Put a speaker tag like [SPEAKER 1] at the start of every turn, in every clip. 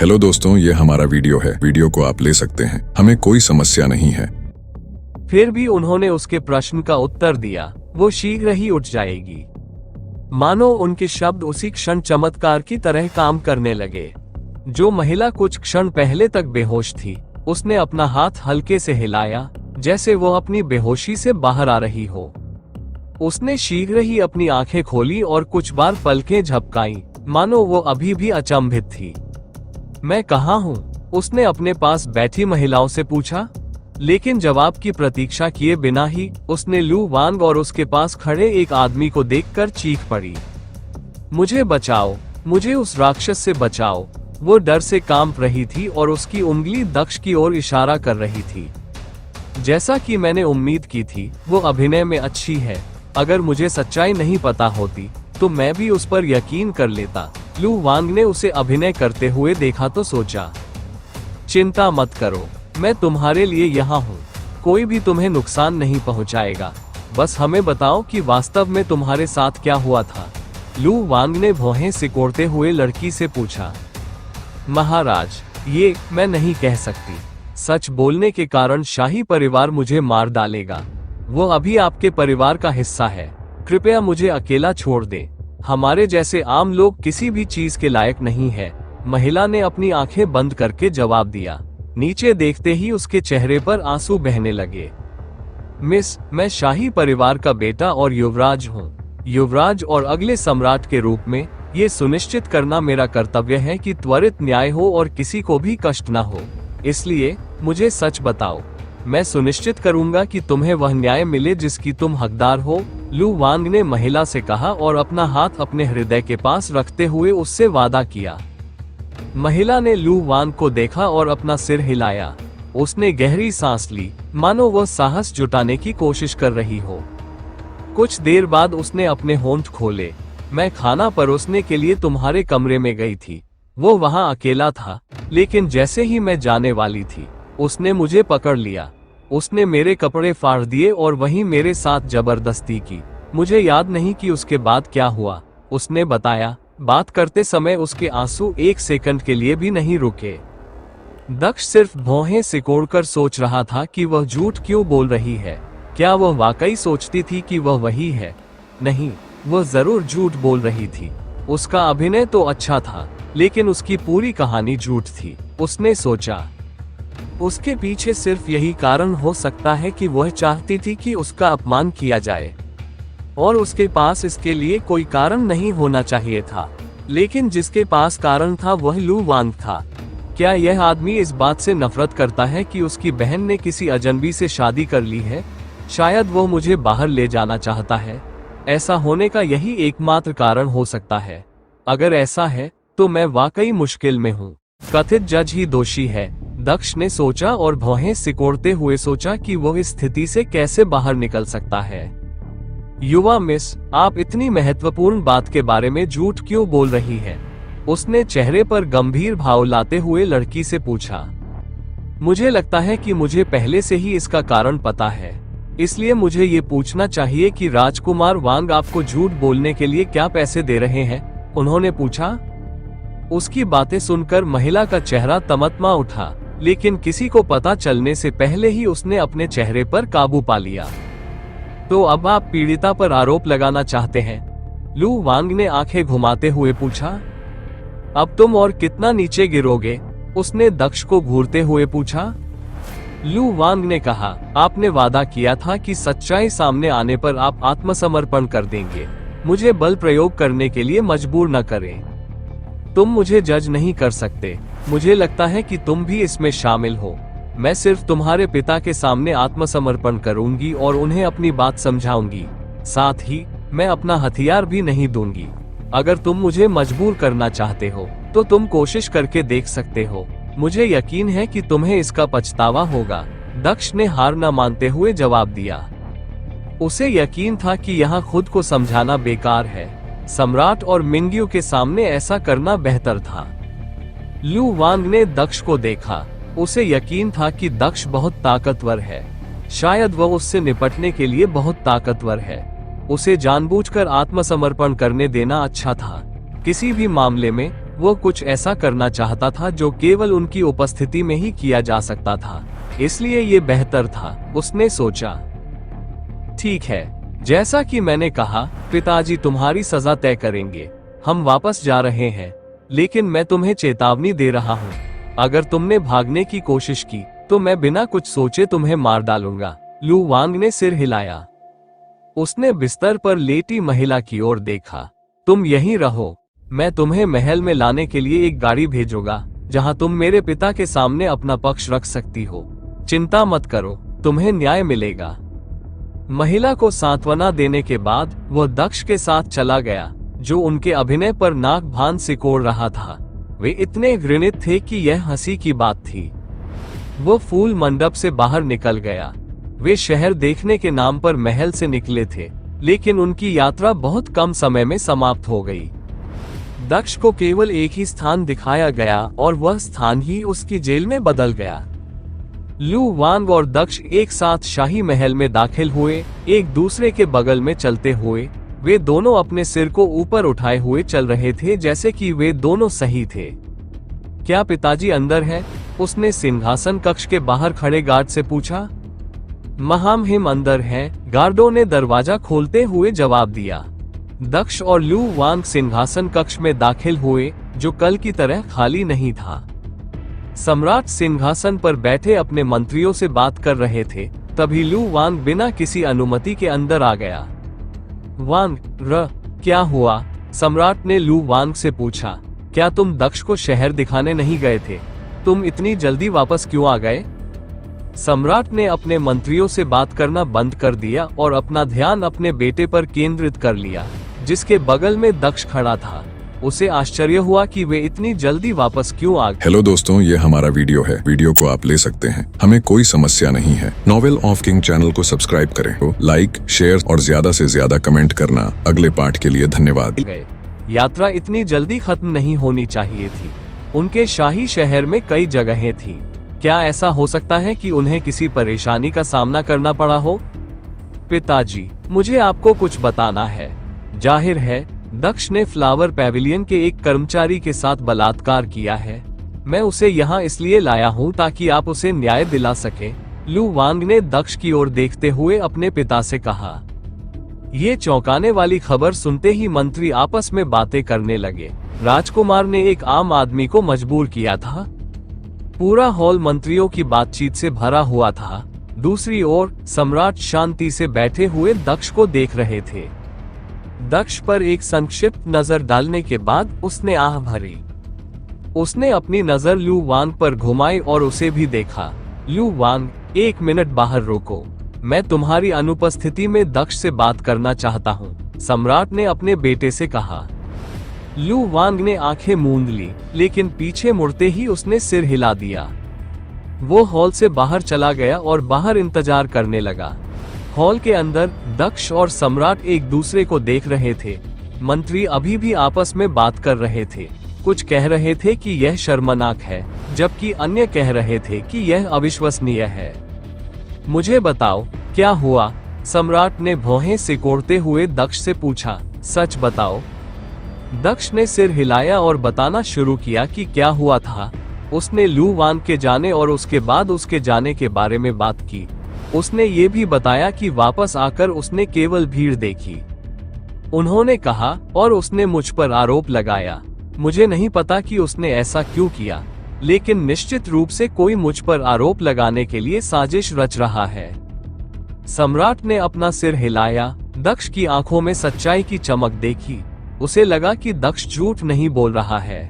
[SPEAKER 1] Hello दोस्तों, ये हमारा वीडियो है। वीडियो को आप ले सकते हैं, हमें कोई समस्या नहीं है।
[SPEAKER 2] फिर भी उन्होंने उसके प्रश्न का उत्तर दिया, वो शीघ्र ही उठ जाएगी। मानो उनके शब्द उसी क्षण चमत्कार की तरह काम करने लगे। जो महिला कुछ क्षण पहले तक बेहोश थी, उसने अपना हाथ हल्के से हिलाया, जैसे वो अपनी बेहोशी से बाहर आ रही हो। उसने शीघ्र ही अपनी आंखें खोली और कुछ बार पलकें झपकाई, मानो वो अभी भी अचंभित थी। मैं कहाँ हूँ? उसने अपने पास बैठी महिलाओं से पूछा। लेकिन जवाब की प्रतीक्षा किए बिना ही उसने लू वांग और उसके पास खड़े एक आदमी को देखकर चीख पड़ी, मुझे बचाओ, मुझे उस राक्षस से बचाओ। वो डर से कांप रही थी और उसकी उंगली दक्ष की ओर इशारा कर रही थी। जैसा कि मैंने उम्मीद की थी, वो अभिनय में अच्छी है। अगर मुझे सच्चाई नहीं पता होती तो मैं भी उस पर यकीन कर लेता। लू वांग ने उसे अभिनय करते हुए देखा तो सोचा, चिंता मत करो, मैं तुम्हारे लिए यहाँ हूँ। कोई भी तुम्हें नुकसान नहीं पहुँचाएगा। बस हमें बताओ कि वास्तव में तुम्हारे साथ क्या हुआ था। लू वांग ने भौहें सिकोड़ते हुए लड़की से पूछा। महाराज, ये मैं नहीं कह सकती। सच बोलने के कारण शाही परिवार मुझे मार डालेगा। वो अभी आपके परिवार का हिस्सा है। कृपया मुझे अकेला छोड़ दे। हमारे जैसे आम लोग किसी भी चीज के लायक नहीं है। महिला ने अपनी आंखें बंद करके जवाब दिया। नीचे देखते ही उसके चेहरे पर आंसू बहने लगे। मिस, मैं शाही परिवार का बेटा और युवराज हूँ। युवराज और अगले सम्राट के रूप में ये सुनिश्चित करना मेरा कर्तव्य है कि त्वरित न्याय हो और किसी को भी कष्ट न हो। इसलिए मुझे सच बताओ। मैं सुनिश्चित करूंगा कि तुम्हें वह न्याय मिले जिसकी तुम हकदार हो। लू वांग ने महिला से कहा और अपना हाथ अपने हृदय के पास रखते हुए उससे वादा किया। महिला ने लू वांग को देखा और अपना सिर हिलाया। उसने गहरी सांस ली, मानो वह साहस जुटाने की कोशिश कर रही हो। कुछ देर बाद उसने अपने होंठ खोले। मैं खाना परोसने के लिए तुम्हारे कमरे में गई थी। वो वहां अकेला था, लेकिन जैसे ही मैं जाने वाली थी, उसने मुझे पकड़ लिया। उसने मेरे कपड़े फाड़ दिए और वहीं मेरे साथ जबरदस्ती की। मुझे याद नहीं कि उसके बाद क्या हुआ। उसने बताया। बात करते समय उसके आंसू एक सेकंड के लिए भी नहीं रुके। दक्ष सिर्फ भौहें सिकोड़कर सोच रहा था कि वह झूठ क्यों बोल रही है। क्या वह वाकई सोचती थी कि वह वही है? नहीं, वह जरूर झूठ बोल रही थी। उसका अभिनय तो अच्छा था, लेकिन उसकी पूरी कहानी झूठ थी। उसने सोचा, उसके पीछे सिर्फ यही कारण हो सकता है कि वह चाहती थी कि उसका अपमान किया जाए, और उसके पास इसके लिए कोई कारण नहीं होना चाहिए था। लेकिन जिसके पास कारण था वह लू वांग था। क्या यह आदमी इस बात से नफरत करता है कि उसकी बहन ने किसी अजनबी से शादी कर ली है? शायद वो मुझे बाहर ले जाना चाहता है। ऐसा होने का यही एकमात्र कारण हो सकता है। अगर ऐसा है तो मैं वाकई मुश्किल में हूँ। कथित जज ही दोषी है, दक्ष ने सोचा और भौहें सिकोड़ते हुए सोचा कि वह इस स्थिति से कैसे बाहर निकल सकता है। युवा मिस, आप इतनी महत्वपूर्ण बात के बारे में झूठ क्यों बोल रही हैं? उसने चेहरे पर गंभीर भाव लाते हुए लड़की से पूछा। मुझे लगता है कि मुझे पहले से ही इसका कारण पता है, इसलिए मुझे ये पूछना चाहिए कि राजकुमार वांग आपको झूठ बोलने के लिए क्या पैसे दे रहे हैं? उन्होंने पूछा। उसकी बातें सुनकर महिला का चेहरा तमतमा उठा, लेकिन किसी को पता चलने से पहले ही उसने अपने चेहरे पर काबू पा लिया। तो अब आप पीड़िता पर आरोप लगाना चाहते हैं? लू वांग ने आंखें घुमाते हुए पूछा। अब तुम और कितना नीचे गिरोगे? उसने दक्ष को घूरते हुए पूछा। लू वांग ने कहा, आपने वादा किया था कि सच्चाई सामने आने पर आप आत्मसमर्पण कर देंगे। मुझे बल प्रयोग करने के लिए मजबूर न करें। तुम मुझे जज नहीं कर सकते। मुझे लगता है कि तुम भी इसमें शामिल हो। मैं सिर्फ तुम्हारे पिता के सामने आत्मसमर्पण करूंगी और उन्हें अपनी बात समझाऊंगी। साथ ही मैं अपना हथियार भी नहीं दूंगी। अगर तुम मुझे मजबूर करना चाहते हो तो तुम कोशिश करके देख सकते हो। मुझे यकीन है कि तुम्हें इसका पछतावा होगा। दक्ष ने हार न मानते हुए जवाब दिया। उसे यकीन था कि यहाँ खुद को समझाना बेकार है। सम्राट और मिंग्यू के सामने ऐसा करना बेहतर था। लू वांग ने दक्ष को देखा। उसे यकीन था कि दक्ष बहुत ताकतवर है। शायद वह उससे निपटने के लिए बहुत ताकतवर है। उसे जानबूझकर आत्मसमर्पण करने देना अच्छा था। किसी भी मामले में वो कुछ ऐसा करना चाहता था जो केवल उनकी उपस्थिति में ही किया जा सकता था, इसलिए ये बेहतर था, उसने सोचा। ठीक है, जैसा कि मैंने कहा, पिताजी तुम्हारी सजा तय करेंगे। हम वापस जा रहे हैं, लेकिन मैं तुम्हें चेतावनी दे रहा हूँ, अगर तुमने भागने की कोशिश की तो मैं बिना कुछ सोचे तुम्हें मार डालूंगा। लू वांग ने सिर हिलाया। उसने बिस्तर पर लेटी महिला की ओर देखा। तुम यहीं रहो, मैं तुम्हें महल में लाने के लिए एक गाड़ी भेजूंगा, जहां तुम मेरे पिता के सामने अपना पक्ष रख सकती हो। चिंता मत करो, तुम्हें न्याय मिलेगा। महिला को सांत्वना देने के बाद वह दक्ष के साथ चला गया, जो उनके अभिनय पर नाक भान सिकोड़ रहा था। वे इतने घृणित थे कि यह हंसी की बात थी। वो फूल मंडप से बाहर निकल गया। वे शहर देखने के नाम पर महल से निकले थे, लेकिन उनकी यात्रा बहुत कम समय में समाप्त हो गई। दक्ष को केवल एक ही स्थान दिखाया गया और वह स्थान ही उसकी जेल में बदल गया। लू वांग और दक्ष एक साथ शाही महल में दाखिल हुए, एक दूसरे के बगल में चलते हुए। वे दोनों अपने सिर को ऊपर उठाए हुए चल रहे थे, जैसे कि वे दोनों सही थे। क्या पिताजी अंदर है? उसने सिंहासन कक्ष के बाहर खड़े गार्ड से पूछा। महामहिम अंदर हैं, गार्डों ने दरवाजा खोलते हुए जवाब दिया। दक्ष और लू वांग सिंहासन कक्ष में दाखिल हुए, जो कल की तरह खाली नहीं था। सम्राट सिंहासन पर बैठे अपने मंत्रियों से बात कर रहे थे, तभी लू वांग बिना किसी अनुमति के अंदर आ गया। वांग क्या हुआ? सम्राट ने लू वांग से पूछा। क्या तुम दक्ष को शहर दिखाने नहीं गए थे? तुम इतनी जल्दी वापस क्यों आ गए? सम्राट ने अपने मंत्रियों से बात करना बंद कर दिया और अपना ध्यान अपने बेटे पर केंद्रित कर लिया, जिसके बगल में दक्ष खड़ा था। उसे आश्चर्य हुआ कि वे इतनी जल्दी वापस क्यों आ गए।
[SPEAKER 1] हेलो दोस्तों, ये हमारा वीडियो है। वीडियो को आप ले सकते हैं, हमें कोई समस्या नहीं है। नॉवेल ऑफ किंग चैनल को सब्सक्राइब करें, तो लाइक, शेयर और ज्यादा से ज्यादा कमेंट करना। अगले पार्ट के लिए धन्यवाद।
[SPEAKER 2] यात्रा इतनी जल्दी खत्म नहीं होनी चाहिए थी। उनके शाही शहर में कई जगहें थी। क्या ऐसा हो सकता है कि उन्हें किसी परेशानी का सामना करना पड़ा हो? पिताजी, मुझे आपको कुछ बताना है। जाहिर है, दक्ष ने फ्लावर पैविलियन के एक कर्मचारी के साथ बलात्कार किया है। मैं उसे यहाँ इसलिए लाया हूँ ताकि आप उसे न्याय दिला सके। लू वांग ने दक्ष की ओर देखते हुए अपने पिता से कहा। ये चौंकाने वाली खबर सुनते ही मंत्री आपस में बातें करने लगे। राजकुमार ने एक आम आदमी को मजबूर किया था। पूरा हॉल मंत्रियों की बातचीत से भरा हुआ था। दूसरी ओर सम्राट शांति से बैठे हुए दक्ष को देख रहे थे। दक्ष पर एक संक्षिप्त नजर डालने के बाद उसने आह भरी। उसने अपनी नजर लू वांग पर घुमाई और उसे भी देखा। लू वांग, 1 मिनट बाहर रुको। मैं तुम्हारी अनुपस्थिति में दक्ष से बात करना चाहता हूँ, सम्राट ने अपने बेटे से कहा। लू वांग ने आंखें मूंद ली, लेकिन पीछे मुड़ते ही उसने सिर हिला दिया। वो हॉल से बाहर चला गया और बाहर इंतजार करने लगा। हॉल के अंदर दक्ष और सम्राट एक दूसरे को देख रहे थे। मंत्री अभी भी आपस में बात कर रहे थे। कुछ कह रहे थे कि यह शर्मनाक है, जबकि अन्य कह रहे थे कि यह अविश्वसनीय है। मुझे बताओ, क्या हुआ? सम्राट ने भौहें सिकोड़ते हुए दक्ष से पूछा। सच बताओ। दक्ष ने सिर हिलाया और बताना शुरू किया कि क्या हुआ था। उसने लू वांग के जाने और उसके बाद उसके जाने के बारे में बात की। उसने ये भी बताया कि वापस आकर उसने केवल भीड़ देखी। उन्होंने कहा, और उसने मुझ पर आरोप लगाया। मुझे नहीं पता कि उसने ऐसा क्यों किया, लेकिन निश्चित रूप से कोई मुझ पर आरोप लगाने के लिए साजिश रच रहा है। सम्राट ने अपना सिर हिलाया। दक्ष की आंखों में सच्चाई की चमक देखी। उसे लगा कि दक्ष झूठ नहीं बोल रहा है।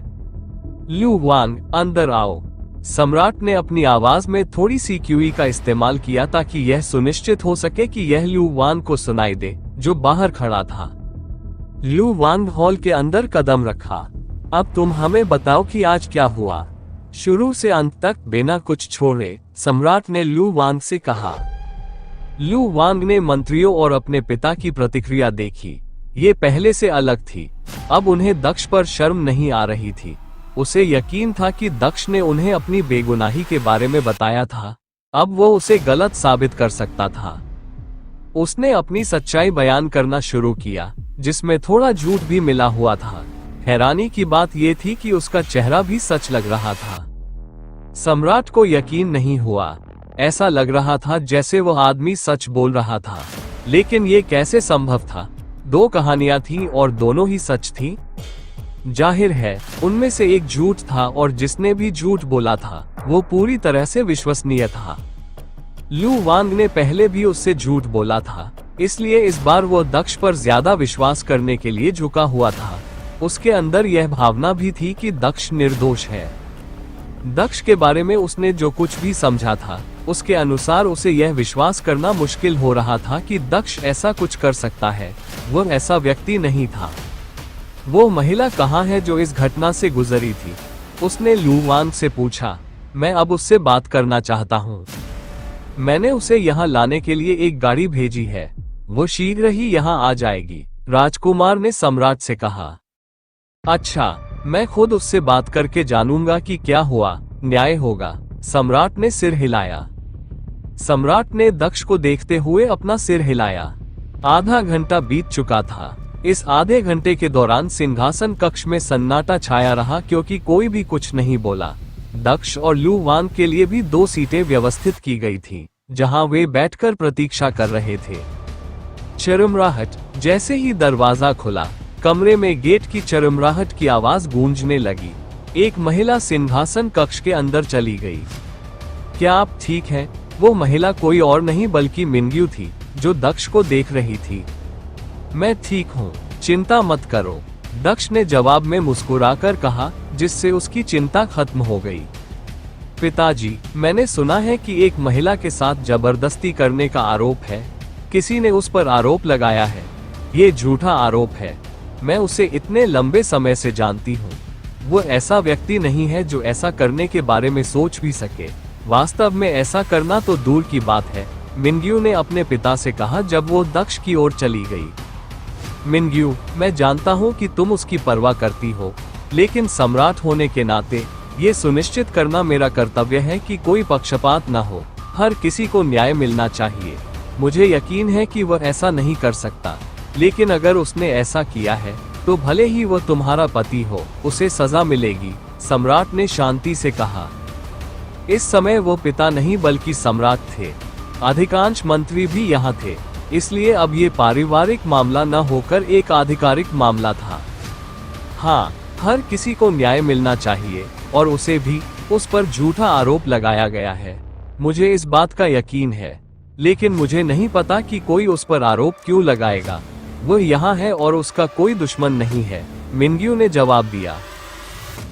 [SPEAKER 2] लू वांग, अंदर आओ। सम्राट ने अपनी आवाज में थोड़ी सी क्यूई का इस्तेमाल किया ताकि यह सुनिश्चित हो सके कि यह लू वांग को सुनाई दे, जो बाहर खड़ा था। लू वांग हॉल के अंदर कदम रखा। अब तुम हमें बताओ कि आज क्या हुआ, शुरू से अंत तक बिना कुछ छोड़े, सम्राट ने लू वांग से कहा। लू वांग ने मंत्रियों और अपने पिता की प्रतिक्रिया देखी। ये पहले से अलग थी। अब उन्हें दक्ष पर शर्म नहीं आ रही थी। उसे यकीन था कि दक्ष ने उन्हें अपनी बेगुनाही के बारे में बताया था। अब वो उसे गलत साबित कर सकता था। उसने अपनी सच्चाई बयान करना शुरू किया, जिसमें थोड़ा झूठ भी मिला हुआ था। हैरानी की बात यह थी कि उसका चेहरा भी सच लग रहा था। सम्राट को यकीन नहीं हुआ। ऐसा लग रहा था जैसे वह आदमी सच बोल रहा था। लेकिन ये कैसे संभव था? दो कहानियां थीं और दोनों ही सच थीं। जाहिर है उनमें से एक झूठ था और जिसने भी झूठ बोला था वो पूरी तरह से विश्वसनीय था। लू वांग ने पहले भी उससे झूठ बोला था, इसलिए इस बार वो दक्ष पर ज्यादा विश्वास करने के लिए झुका हुआ था। उसके अंदर यह भावना भी थी कि दक्ष निर्दोष है। दक्ष के बारे में उसने जो कुछ भी समझा था उसके अनुसार उसे यह विश्वास करना मुश्किल हो रहा था कि दक्ष ऐसा कुछ कर सकता है। वह ऐसा व्यक्ति नहीं था। वो महिला कहाँ है जो इस घटना से गुजरी थी? उसने लू वांग से पूछा। मैं अब उससे बात करना चाहता हूँ। मैंने उसे यहाँ लाने के लिए एक गाड़ी भेजी है। वो शीघ्र ही यहाँ आ जाएगी, राजकुमार ने सम्राट से कहा। अच्छा, मैं खुद उससे बात करके जानूंगा कि क्या हुआ, न्याय होगा। सम्राट ने सिर हिलाया। सम्राट ने दक्ष को देखते हुए अपना सिर हिलाया। आधा घंटा बीत चुका था। इस आधे घंटे के दौरान सिंहासन कक्ष में सन्नाटा छाया रहा क्योंकि कोई भी कुछ नहीं बोला। दक्ष और लू वांग के लिए भी 2 सीटें व्यवस्थित की गई थी जहां वे बैठकर प्रतीक्षा कर रहे थे। चरमराहट। जैसे ही दरवाजा खुला, कमरे में गेट की चरमराहट की आवाज गूंजने लगी। एक महिला सिंहासन कक्ष के अंदर चली गई। क्या आप ठीक हैं? वो महिला कोई और नहीं बल्कि मिनग्यू थी जो दक्ष को देख रही थी। मैं ठीक हूँ, चिंता मत करो, दक्ष ने जवाब में मुस्कुराकर कहा, जिससे उसकी चिंता खत्म हो गई। पिताजी, मैंने सुना है कि एक महिला के साथ जबरदस्ती करने का आरोप है। किसी ने उस पर आरोप लगाया है। ये झूठा आरोप है। मैं उसे इतने लंबे समय से जानती हूँ। वो ऐसा व्यक्ति नहीं है जो ऐसा करने के बारे में सोच भी सके। वास्तव में ऐसा करना तो दूर की बात है, मिनग्यू ने अपने पिता से कहा जब वो दक्ष की ओर चली गई। मिनग्यू, मैं जानता हूँ कि तुम उसकी परवाह करती हो, लेकिन सम्राट होने के नाते ये सुनिश्चित करना मेरा कर्तव्य है कि कोई पक्षपात न हो। हर किसी को न्याय मिलना चाहिए। मुझे यकीन है कि वह ऐसा नहीं कर सकता, लेकिन अगर उसने ऐसा किया है तो भले ही वह तुम्हारा पति हो, उसे सजा मिलेगी, सम्राट ने शांति से कहा। इस समय वो पिता नहीं बल्कि सम्राट थे। अधिकांश मंत्री भी यहाँ थे, इसलिए अब ये पारिवारिक मामला न होकर एक आधिकारिक मामला था। हाँ, हर किसी को न्याय मिलना चाहिए और उसे भी। उस पर झूठा आरोप लगाया गया है, मुझे इस बात का यकीन है, लेकिन मुझे नहीं पता कि कोई उस पर आरोप क्यों लगाएगा। वह यहाँ है और उसका कोई दुश्मन नहीं है, मिनग्यू ने जवाब दिया।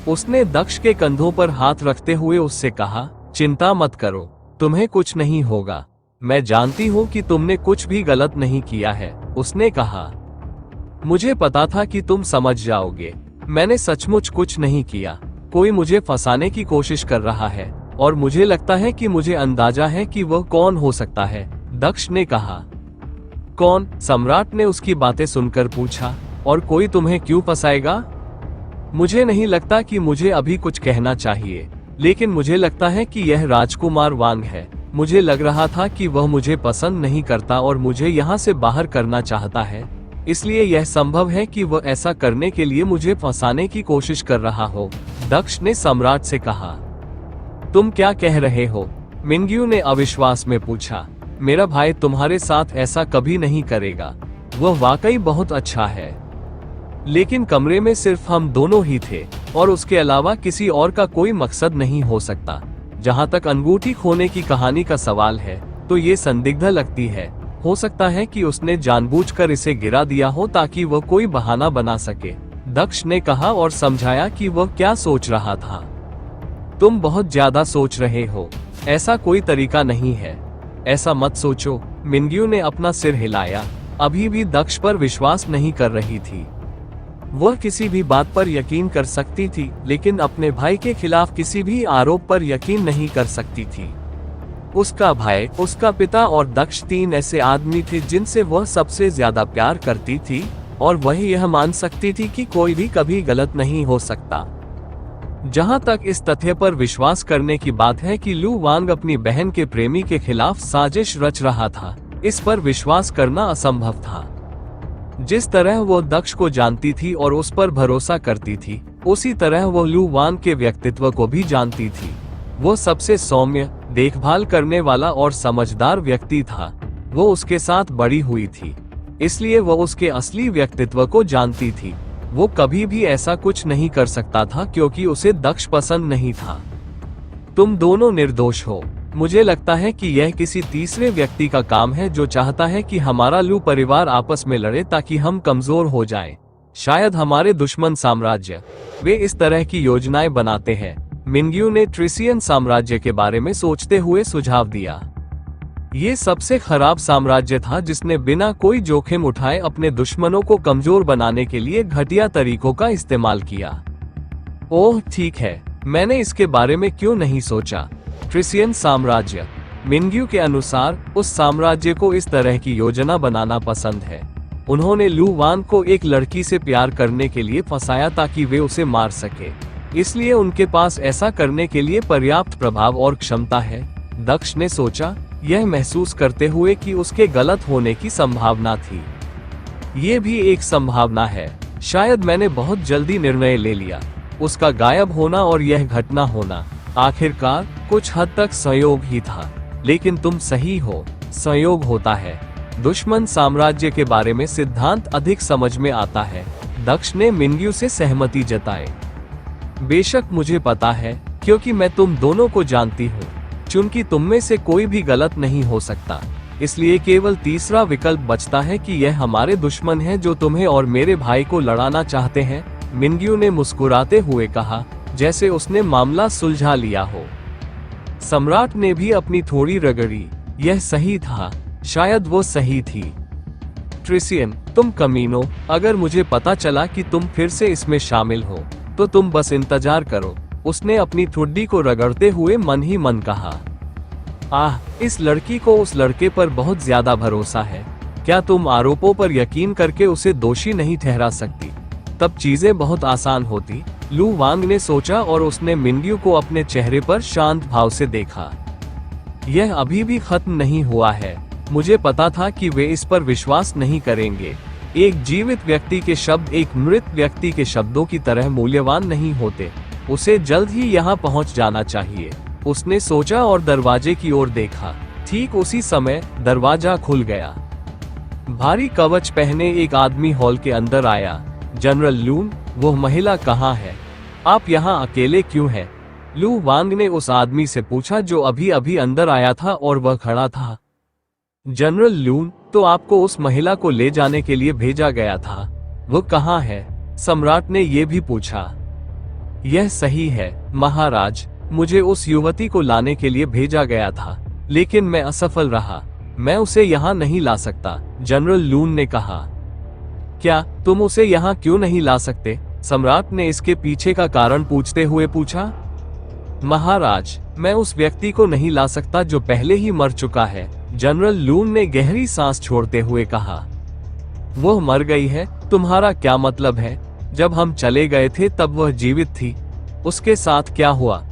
[SPEAKER 2] उसने दक्ष के कंधों पर हाथ रखते हुए उससे कहा, चिंता मत करो, तुम्हें कुछ नहीं होगा। मैं जानती हूँ कि तुमने कुछ भी गलत नहीं किया है, उसने कहा। मुझे पता था कि तुम समझ जाओगे। मैंने सचमुच कुछ नहीं किया। कोई मुझे फंसाने की कोशिश कर रहा है और मुझे लगता है कि मुझे अंदाजा है कि वह कौन हो सकता है, दक्ष ने कहा। कौन? सम्राट ने उसकी बातें सुनकर पूछा। और कोई तुम्हें क्यों फंसाएगा? मुझे नहीं लगता कि मुझे अभी कुछ कहना चाहिए, लेकिन मुझे लगता है कि यह राजकुमार वांग है। मुझे लग रहा था कि वह मुझे पसंद नहीं करता और मुझे यहाँ से बाहर करना चाहता है, इसलिए यह संभव है कि वह ऐसा करने के लिए मुझे फंसाने की कोशिश कर रहा हो, दक्ष ने सम्राट से कहा। तुम क्या कह रहे हो? मिनग्यू ने अविश्वास में पूछा। मेरा भाई तुम्हारे साथ ऐसा कभी नहीं करेगा। वह वाकई बहुत अच्छा है, लेकिन कमरे में सिर्फ हम दोनों ही थे और उसके अलावा किसी और का कोई मकसद नहीं हो सकता। जहाँ तक अंगूठी खोने की कहानी का सवाल है तो ये संदिग्ध लगती है। हो सकता है कि उसने जानबूझकर इसे गिरा दिया हो ताकि वह कोई बहाना बना सके, दक्ष ने कहा और समझाया कि वह क्या सोच रहा था। तुम बहुत ज्यादा सोच रहे हो, ऐसा कोई तरीका नहीं है, ऐसा मत सोचो। मिनग्यू ने अपना सिर हिलाया। अभी भी दक्ष पर विश्वास नहीं कर रही थी। वह किसी भी बात पर यकीन कर सकती थी, लेकिन अपने भाई के खिलाफ किसी भी आरोप पर यकीन नहीं कर सकती थी। उसका भाई, उसका पिता और दक्ष 3 ऐसे आदमी थे जिनसे वह सबसे ज्यादा प्यार करती थी और वह यह मान सकती थी कि कोई भी कभी गलत नहीं हो सकता। जहां तक इस तथ्य पर विश्वास करने की बात है कि लू वांग अपनी बहन के प्रेमी के खिलाफ साजिश रच रहा था, इस पर विश्वास करना असंभव था। जिस तरह वो दक्ष को जानती थी और उस पर भरोसा करती थी, उसी तरह वो लू वांग के व्यक्तित्व को भी जानती थी। वो सबसे सौम्य, देखभाल करने वाला और समझदार व्यक्ति था। वो उसके साथ बड़ी हुई थी, इसलिए वो उसके असली व्यक्तित्व को जानती थी। वो कभी भी ऐसा कुछ नहीं कर सकता था क्योंकि उसे दक्ष पसंद नहीं था। तुम दोनों निर्दोष हो। मुझे लगता है कि यह किसी तीसरे व्यक्ति का काम है जो चाहता है कि हमारा लू परिवार आपस में लड़े ताकि हम कमजोर हो जाएं। शायद हमारे दुश्मन साम्राज्य, वे इस तरह की योजनाएं बनाते हैं। मिंग्यू ने ट्रिसियन साम्राज्य के बारे में सोचते हुए सुझाव दिया। ये सबसे खराब साम्राज्य था जिसने बिना कोई जोखिम उठाए अपने दुश्मनों को कमजोर बनाने के लिए घटिया तरीकों का इस्तेमाल किया। ओह ठीक है, मैंने इसके बारे में क्यों नहीं सोचा। ट्रिसियन साम्राज्य, मिंग्यू के अनुसार उस साम्राज्य को इस तरह की योजना बनाना पसंद है। उन्होंने लू वान को एक लड़की से प्यार करने के लिए फंसाया ताकि वे उसे मार सके, इसलिए उनके पास ऐसा करने के लिए पर्याप्त प्रभाव और क्षमता है। दक्ष ने सोचा, यह महसूस करते हुए कि उसके गलत होने की संभावना थी। ये भी एक संभावना है, शायद मैंने बहुत जल्दी निर्णय ले लिया। उसका गायब होना और यह घटना होना आखिरकार कुछ हद तक संयोग ही था। लेकिन तुम सही हो, संयोग होता है। दुश्मन साम्राज्य के बारे में सिद्धांत अधिक समझ में आता है। दक्ष ने मिंग्यू से सहमति जताई। बेशक मुझे पता है, क्योंकि मैं तुम दोनों को जानती हूँ। चूंकि तुम में से कोई भी गलत नहीं हो सकता, इसलिए केवल तीसरा विकल्प बचता है कि यह हमारे दुश्मन हैं जो तुम्हें और मेरे भाई को लड़ाना चाहते हैं। मिंग्यू ने मुस्कुराते हुए कहा, जैसे उसने मामला सुलझा लिया हो। सम्राट ने भी अपनी थोड़ी रगड़ी। यह सही था, शायद वो सही थी। ट्रिसियन, तुम कमीनो, अगर मुझे पता चला कि तुम फिर से इसमें शामिल हो तो तुम बस इंतजार करो। उसने अपनी ठुड्डी को रगड़ते हुए मन ही मन कहा। आह, इस लड़की को उस लड़के पर बहुत ज्यादा भरोसा है। क्या तुम आरोपों पर यकीन करके उसे दोषी नहीं ठहरा सकती? तब चीजें बहुत आसान होती, लू वांग ने सोचा और उसने मिंग्यू को अपने चेहरे पर शांत भाव से देखा। यह अभी भी खत्म नहीं हुआ है। मुझे पता था कि वे इस पर विश्वास नहीं करेंगे। एक जीवित व्यक्ति के शब्द एक मृत व्यक्ति के शब्दों की तरह मूल्यवान नहीं होते। उसे जल्द ही यहाँ पहुँच जाना चाहिए, उसने सोचा और दरवाजे की ओर देखा। ठीक उसी समय दरवाजा खुल गया। भारी कवच पहने एक आदमी हॉल के अंदर आया। जनरल लून, वो महिला कहाँ है? आप यहाँ अकेले क्यों हैं? लू वांग ने उस आदमी से पूछा जो अभी अभी अंदर आया था और वह खड़ा था। जनरल लून, तो आपको उस महिला को ले जाने के लिए भेजा गया था। वो कहाँ है? सम्राट ने ये भी पूछा। यह सही है महाराज, मुझे उस युवती को लाने के लिए भेजा गया था, लेकिन मैं असफल रहा। मैं उसे यहाँ नहीं ला सकता, जनरल लून ने कहा। क्या तुम उसे यहाँ क्यों नहीं ला सकते? सम्राट ने इसके पीछे का कारण पूछते हुए पूछा। महाराज, मैं उस व्यक्ति को नहीं ला सकता जो पहले ही मर चुका है, जनरल लून ने गहरी सांस छोड़ते हुए कहा। वह मर गई है? तुम्हारा क्या मतलब है? जब हम चले गए थे तब वह जीवित थी। उसके साथ क्या हुआ?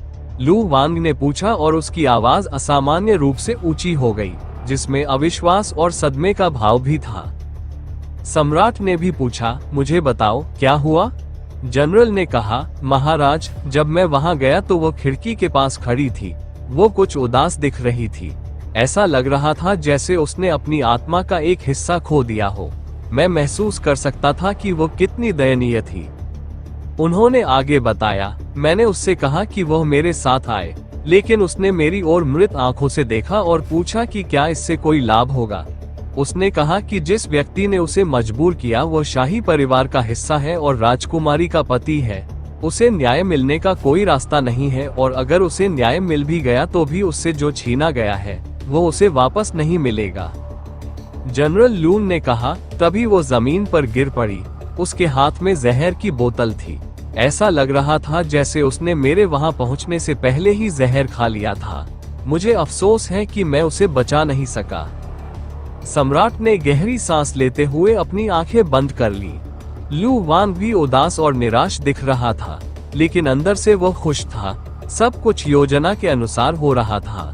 [SPEAKER 2] लू वांग ने पूछा और उसकी आवाज असामान्य रूप से ऊंची हो गई, जिसमें अविश्वास और सदमे का भाव भी था। सम्राट ने भी पूछा, मुझे बताओ क्या हुआ? जनरल ने कहा, महाराज, जब मैं वहां गया तो वो खिड़की के पास खड़ी थी। वो कुछ उदास दिख रही थी। ऐसा लग रहा था जैसे उसने अपनी आत्मा का एक हिस्सा खो दिया हो। मैं महसूस कर सकता था कि वो कितनी दयनीय थी। उन्होंने आगे बताया, मैंने उससे कहा कि वह मेरे साथ आए, लेकिन उसने मेरी ओर मृत आंखों से देखा और पूछा कि क्या इससे कोई लाभ होगा। उसने कहा कि जिस व्यक्ति ने उसे मजबूर किया वो शाही परिवार का हिस्सा है और राजकुमारी का पति है। उसे न्याय मिलने का कोई रास्ता नहीं है, और अगर उसे न्याय मिल भी गया तो भी उससे जो छीना गया है वो उसे वापस नहीं मिलेगा। जनरल लून ने कहा। तभी वो जमीन पर गिर पड़ी। उसके हाथ में जहर की बोतल थी। ऐसा लग रहा था जैसे उसने मेरे वहां पहुंचने से पहले ही जहर खा लिया था। मुझे अफसोस है कि मैं उसे बचा नहीं सका। सम्राट ने गहरी सांस लेते हुए अपनी आंखें बंद कर ली। लू वांग भी उदास और निराश दिख रहा था, लेकिन अंदर से वो खुश था। सब कुछ योजना के अनुसार हो रहा था।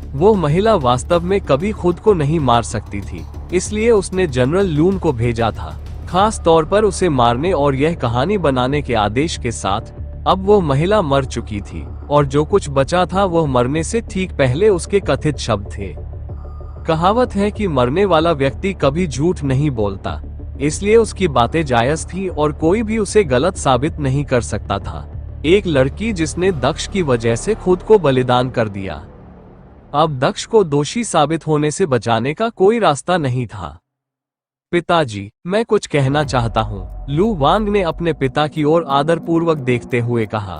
[SPEAKER 2] वो महिला वास्तव में कभी खुद को नहीं मार सकती थी, इसलिए उसने जनरल लून को भेजा था, खास तौर पर उसे मारने और यह कहानी बनाने के आदेश के साथ। अब वो महिला मर चुकी थी और जो कुछ बचा था वह मरने से ठीक पहले उसके कथित शब्द थे। कहावत है कि मरने वाला व्यक्ति कभी झूठ नहीं बोलता, इसलिए उसकी बातें जायज थी और कोई भी उसे गलत साबित नहीं कर सकता था। एक लड़की जिसने दक्ष की वजह से खुद को बलिदान कर दिया। अब दक्ष को दोषी साबित होने से बचाने का कोई रास्ता नहीं था। पिताजी, मैं कुछ कहना चाहता हूँ, लू वांग ने अपने पिता की ओर आदरपूर्वक देखते हुए कहा।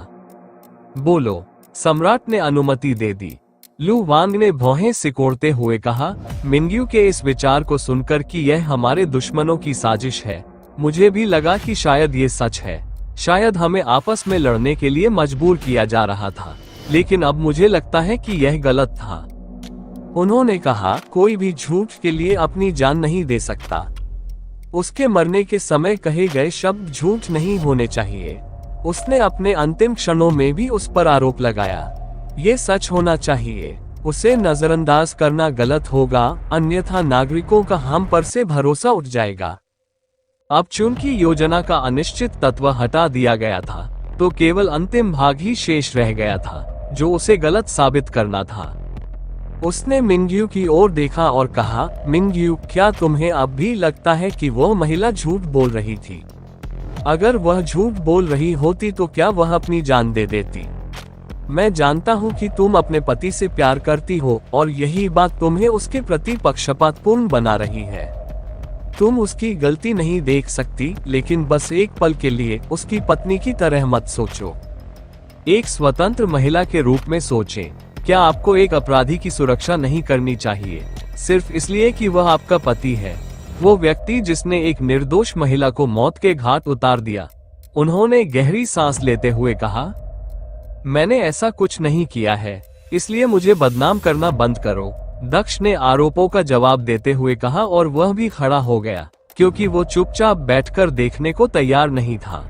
[SPEAKER 2] बोलो, सम्राट ने अनुमति दे दी। लू वांग ने भौहें सिकोड़ते हुए कहा, मिंग्यू के इस विचार को सुनकर कि यह हमारे दुश्मनों की साजिश है, मुझे भी लगा कि शायद ये सच है। शायद हमें आपस में लड़ने के लिए मजबूर किया जा रहा था, लेकिन अब मुझे लगता है कि यह गलत था। उन्होंने कहा, कोई भी झूठ के लिए अपनी जान नहीं दे सकता। उसके मरने के समय कहे गए शब्द झूठ नहीं होने चाहिए। उसने अपने अंतिम क्षणों में भी उस पर आरोप लगाया। ये सच होना चाहिए। उसे नजरअंदाज करना गलत होगा, अन्यथा नागरिकों का हम पर से भरोसा उठ जाएगा। अब चूंकि योजना का अनिश्चित तत्व हटा दिया गया था, तो केवल अंतिम भाग ही शेष रह गया था, जो उसे गलत साबित करना था। उसने मिंग्यू की ओर देखा और कहा, मिंग्यू, क्या तुम्हें अब भी लगता है कि वह महिला झूठ बोल रही थी? अगर वह झूठ बोल रही होती तो क्या वह अपनी जान दे देती? मैं जानता हूं कि तुम अपने पति से प्यार करती हो और यही बात तुम्हें उसके प्रति पक्षपातपूर्ण बना रही है। तुम उसकी गलती नहीं देख सकती, लेकिन बस एक पल के लिए उसकी पत्नी की तरह मत सोचो। एक स्वतंत्र महिला के रूप में सोचें। क्या आपको एक अपराधी की सुरक्षा नहीं करनी चाहिए, सिर्फ इसलिए कि वह आपका पति है? वो व्यक्ति जिसने एक निर्दोष महिला को मौत के घाट उतार दिया। उन्होंने गहरी सांस लेते हुए कहा, मैंने ऐसा कुछ नहीं किया है, इसलिए मुझे बदनाम करना बंद करो। दक्ष ने आरोपों का जवाब देते हुए कहा और वह भी खड़ा हो गया, क्योंकि वो चुपचाप बैठकर देखने को तैयार नहीं था।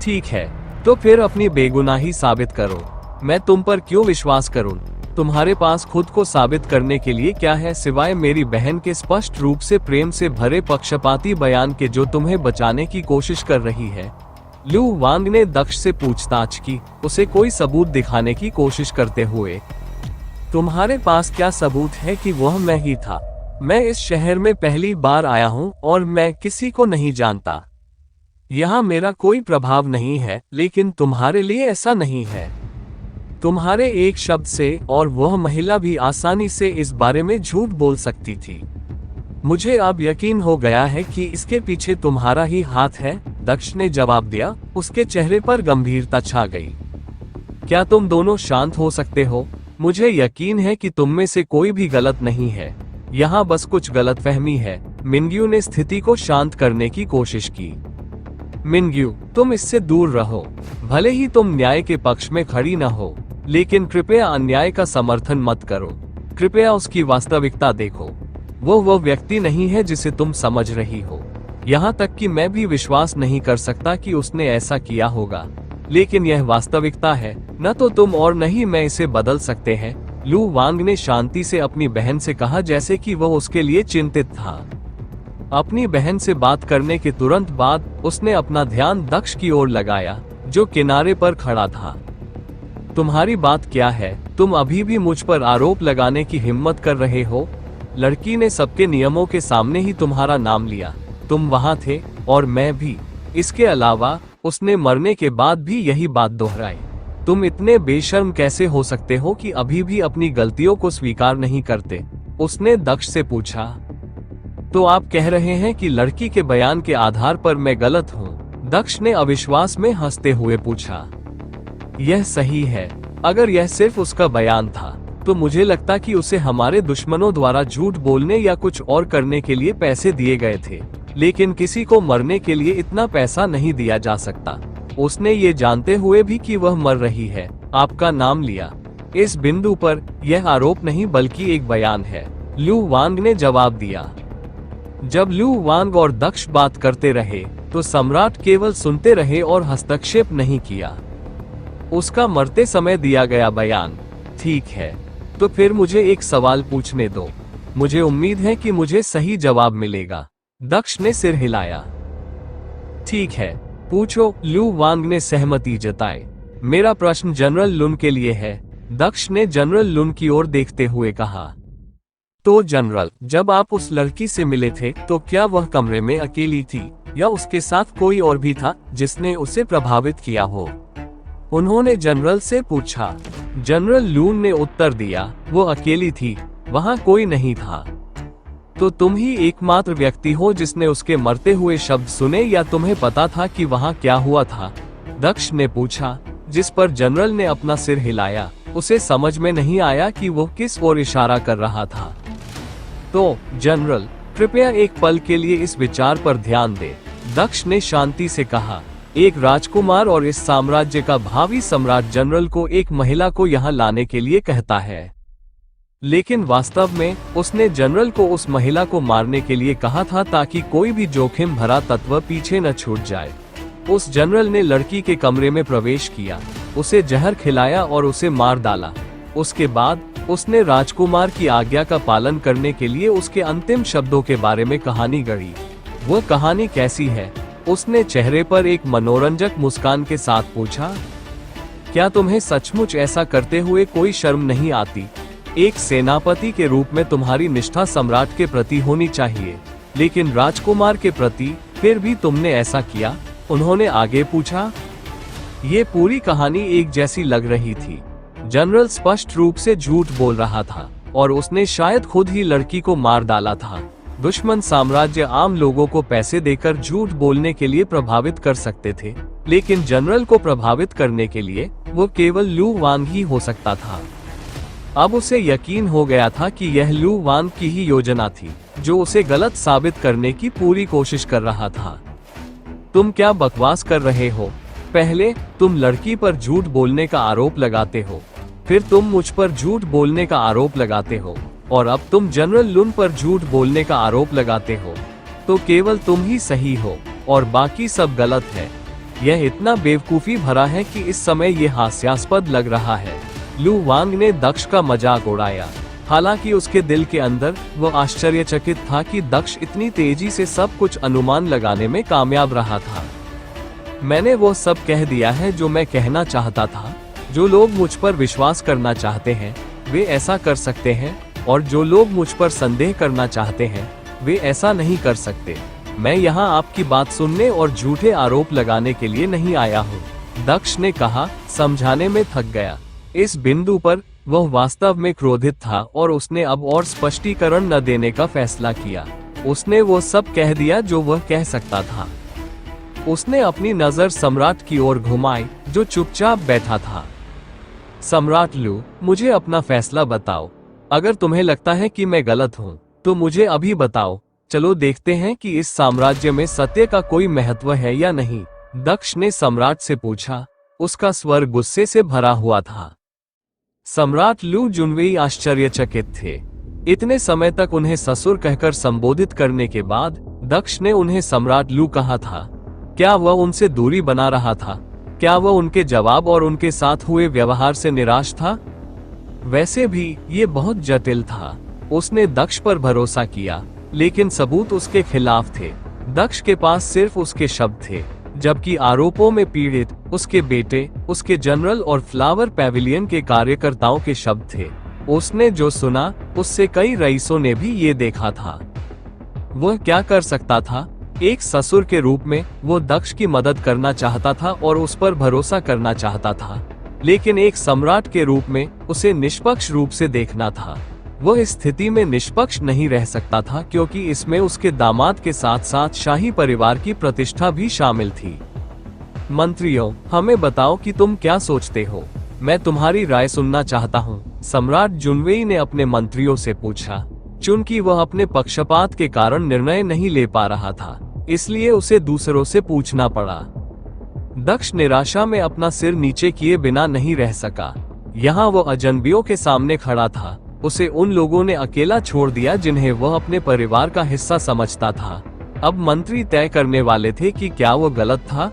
[SPEAKER 2] ठीक है, तो फिर अपनी बेगुनाही साबित करो। मैं तुम पर क्यों विश्वास करूं? तुम्हारे पास खुद को साबित करने के लिए क्या है सिवाय मेरी बहन के स्पष्ट रूप से प्रेम से भरे पक्षपाती बयान के, जो तुम्हें बचाने की कोशिश कर रही है? लू वांग ने दक्ष से पूछताछ की, उसे कोई सबूत दिखाने की कोशिश करते हुए। तुम्हारे पास क्या सबूत है कि वह मैं ही था? मैं इस शहर में पहली बार आया हूँ और मैं किसी को नहीं जानता। यहाँ मेरा कोई प्रभाव नहीं है, लेकिन तुम्हारे लिए ऐसा नहीं है। तुम्हारे एक शब्द से और वह महिला भी आसानी से इस बारे में झूठ बोल सकती थी। मुझे अब यकीन हो गया है कि इसके पीछे तुम्हारा ही हाथ है, दक्ष ने जवाब दिया। उसके चेहरे पर गंभीरता छा गई। क्या तुम दोनों शांत हो सकते हो? मुझे यकीन है कि तुम में से कोई भी गलत नहीं है। यहाँ बस कुछ गलतफहमी है। मिंग्यू ने स्थिति को शांत करने की कोशिश की। मिंग्यू, तुम इससे दूर रहो। भले ही तुम न्याय के पक्ष में खड़ी न हो, लेकिन कृपया अन्याय का समर्थन मत करो। कृपया उसकी वास्तविकता देखो। वो व्यक्ति नहीं है जिसे तुम समझ रही हो। यहाँ तक कि मैं भी विश्वास नहीं कर सकता कि उसने ऐसा किया होगा, लेकिन यह वास्तविकता है। न तो तुम और न ही मैं इसे बदल सकते हैं। लू वांग ने शांति से अपनी बहन से कहा, जैसे कि वह उसके लिए चिंतित था। अपनी बहन से बात करने के तुरंत बाद उसने अपना ध्यान दक्ष की ओर लगाया, जो किनारे पर खड़ा था। तुम्हारी बात क्या है? तुम अभी भी मुझ पर आरोप लगाने की हिम्मत कर रहे हो? लड़की ने सबके नियमों के सामने ही तुम्हारा नाम लिया। तुम वहां थे और मैं भी। इसके अलावा उसने मरने के बाद भी यही बात दोहराई। तुम इतने बेशर्म कैसे हो सकते हो कि अभी भी अपनी गलतियों को स्वीकार नहीं करते? उसने दक्ष से पूछा। तो आप कह रहे हैं कि लड़की के बयान के आधार पर मैं गलत हूँ? दक्ष ने अविश्वास में हंसते हुए पूछा। यह सही है। अगर यह सिर्फ उसका बयान था, तो मुझे लगता कि उसे हमारे दुश्मनों द्वारा झूठ बोलने या कुछ और करने के लिए पैसे दिए गए थे, लेकिन किसी को मरने के लिए इतना पैसा नहीं दिया जा सकता। उसने ये जानते हुए भी कि वह मर रही है, आपका नाम लिया। इस बिंदु पर यह आरोप नहीं बल्कि एक बयान है, लू वांग ने जवाब दिया। जब लू वांग और दक्ष बात करते रहे, तो सम्राट केवल सुनते रहे और हस्तक्षेप नहीं किया। उसका मरते समय दिया गया बयान। ठीक है, तो फिर मुझे एक सवाल पूछने दो। मुझे उम्मीद है कि मुझे सही जवाब मिलेगा। दक्ष ने सिर हिलाया। ठीक है, पूछो, लू वांग ने सहमति जताई। मेरा प्रश्न जनरल लुन के लिए है, दक्ष ने जनरल लुन की ओर देखते हुए कहा। तो जनरल, जब आप उस लड़की से मिले थे तो क्या वह कमरे में अकेली थी या उसके साथ कोई और भी था जिसने उसे प्रभावित किया हो? उन्होंने जनरल से पूछा। जनरल लून ने उत्तर दिया, वो अकेली थी, वहां कोई नहीं था। तो तुम ही एकमात्र व्यक्ति हो जिसने उसके मरते हुए शब्द सुने या तुम्हें पता था कि वहां क्या हुआ था? दक्ष ने पूछा, जिस पर जनरल ने अपना सिर हिलाया। उसे समझ में नहीं आया कि वो किस ओर इशारा कर रहा था। तो जनरल, कृपया एक पल के लिए इस विचार पर ध्यान दें, दक्ष ने शांति से कहा। एक राजकुमार और इस साम्राज्य का भावी सम्राट जनरल को एक महिला को यहाँ लाने के लिए कहता है, लेकिन वास्तव में उसने जनरल को उस महिला को मारने के लिए कहा था ताकि कोई भी जोखिम भरा तत्व पीछे न छूट जाए। उस जनरल ने लड़की के कमरे में प्रवेश किया, उसे जहर खिलाया और उसे मार डाला। उसके बाद उसने राजकुमार की आज्ञा का पालन करने के लिए उसके अंतिम शब्दों के बारे में कहानी गढ़ी। वह कहानी कैसी है? उसने चेहरे पर एक मनोरंजक मुस्कान के साथ पूछा। क्या तुम्हें सचमुच ऐसा करते हुए कोई शर्म नहीं आती? एक सेनापति के रूप में तुम्हारी निष्ठा सम्राट के प्रति होनी चाहिए, लेकिन राजकुमार के प्रति फिर भी तुमने ऐसा किया? उन्होंने आगे पूछा। ये पूरी कहानी एक जैसी लग रही थी। जनरल स्पष्ट रूप से झूठ बोल रहा था और उसने शायद खुद ही लड़की को मार डाला था। दुश्मन साम्राज्य आम लोगों को पैसे देकर झूठ बोलने के लिए प्रभावित कर सकते थे, लेकिन जनरल को प्रभावित करने के लिए वो केवल लू वांग ही हो सकता था। अब उसे यकीन हो गया था कि यह लू वांग की ही योजना थी, जो उसे गलत साबित करने की पूरी कोशिश कर रहा था। तुम क्या बकवास कर रहे हो? पहले तुम लड़की पर झूठ बोलने का आरोप लगाते हो, फिर तुम मुझ पर झूठ बोलने का आरोप लगाते हो, और अब तुम जनरल लुन पर झूठ बोलने का आरोप लगाते हो। तो केवल तुम ही सही हो और बाकी सब गलत है। यह इतना बेवकूफी भरा है कि इस समय यह हास्यास्पद लग रहा है। लू वांग ने दक्ष का मजाक उड़ाया। हालांकि उसके दिल के अंदर वो आश्चर्यचकित था कि दक्ष इतनी तेजी से सब कुछ अनुमान लगाने में कामयाब रहा था। मैंने वो सब कह दिया है जो मैं कहना चाहता था। जो लोग मुझ पर विश्वास करना चाहते हैं वे ऐसा कर सकते हैं, और जो लोग मुझ पर संदेह करना चाहते हैं वे ऐसा नहीं कर सकते। मैं यहाँ आपकी बात सुनने और झूठे आरोप लगाने के लिए नहीं आया हूँ, दक्ष ने कहा, समझाने में थक गया। इस बिंदु पर वह वास्तव में क्रोधित था और उसने अब और स्पष्टीकरण न देने का फैसला किया। उसने वो सब कह दिया जो वह कह सकता था। उसने अपनी नजर सम्राट की ओर घुमाई, जो चुपचाप बैठा था। सम्राट लू, मुझे अपना फैसला बताओ। अगर तुम्हें लगता है कि मैं गलत हूँ तो मुझे अभी बताओ। चलो देखते हैं कि इस साम्राज्य में सत्य का कोई महत्व है या नहीं, दक्ष ने सम्राट से पूछा। उसका स्वर गुस्से से भरा हुआ था। सम्राट लू जुनवेई आश्चर्यचकित थे। इतने समय तक उन्हें ससुर कहकर संबोधित करने के बाद दक्ष ने उन्हें सम्राट लू कहा था। क्या वह उनसे दूरी बना रहा था? क्या वह उनके जवाब और उनके साथ हुए व्यवहार से निराश था? वैसे भी ये बहुत जटिल था। उसने दक्ष पर भरोसा किया, लेकिन सबूत उसके खिलाफ थे। दक्ष के पास सिर्फ उसके शब्द थे, जबकि आरोपों में पीड़ित उसके बेटे, उसके जनरल और फ्लावर पैविलियन के कार्यकर्ताओं के शब्द थे। उसने जो सुना उससे कई रईसों ने भी ये देखा था। वह क्या कर सकता था? एक ससुर के रूप में वो दक्ष की मदद करना चाहता था और उस पर भरोसा करना चाहता था, लेकिन एक सम्राट के रूप में उसे निष्पक्ष रूप से देखना था। वह इस स्थिति में निष्पक्ष नहीं रह सकता था, क्योंकि इसमें उसके दामाद के साथ साथ शाही परिवार की प्रतिष्ठा भी शामिल थी। मंत्रियों, हमें बताओ कि तुम क्या सोचते हो। मैं तुम्हारी राय सुनना चाहता हूँ, सम्राट जुनवेई ने अपने मंत्रियों से पूछा। चूंकि वह अपने पक्षपात के कारण निर्णय नहीं ले पा रहा था, इसलिए उसे दूसरों से पूछना पड़ा। दक्ष निराशा में अपना सिर नीचे किए बिना नहीं रह सका। यहाँ वो अजनबियों के सामने खड़ा था। उसे उन लोगों ने अकेला छोड़ दिया जिन्हें वह अपने परिवार का हिस्सा समझता था। अब मंत्री तय करने वाले थे कि क्या वो गलत था।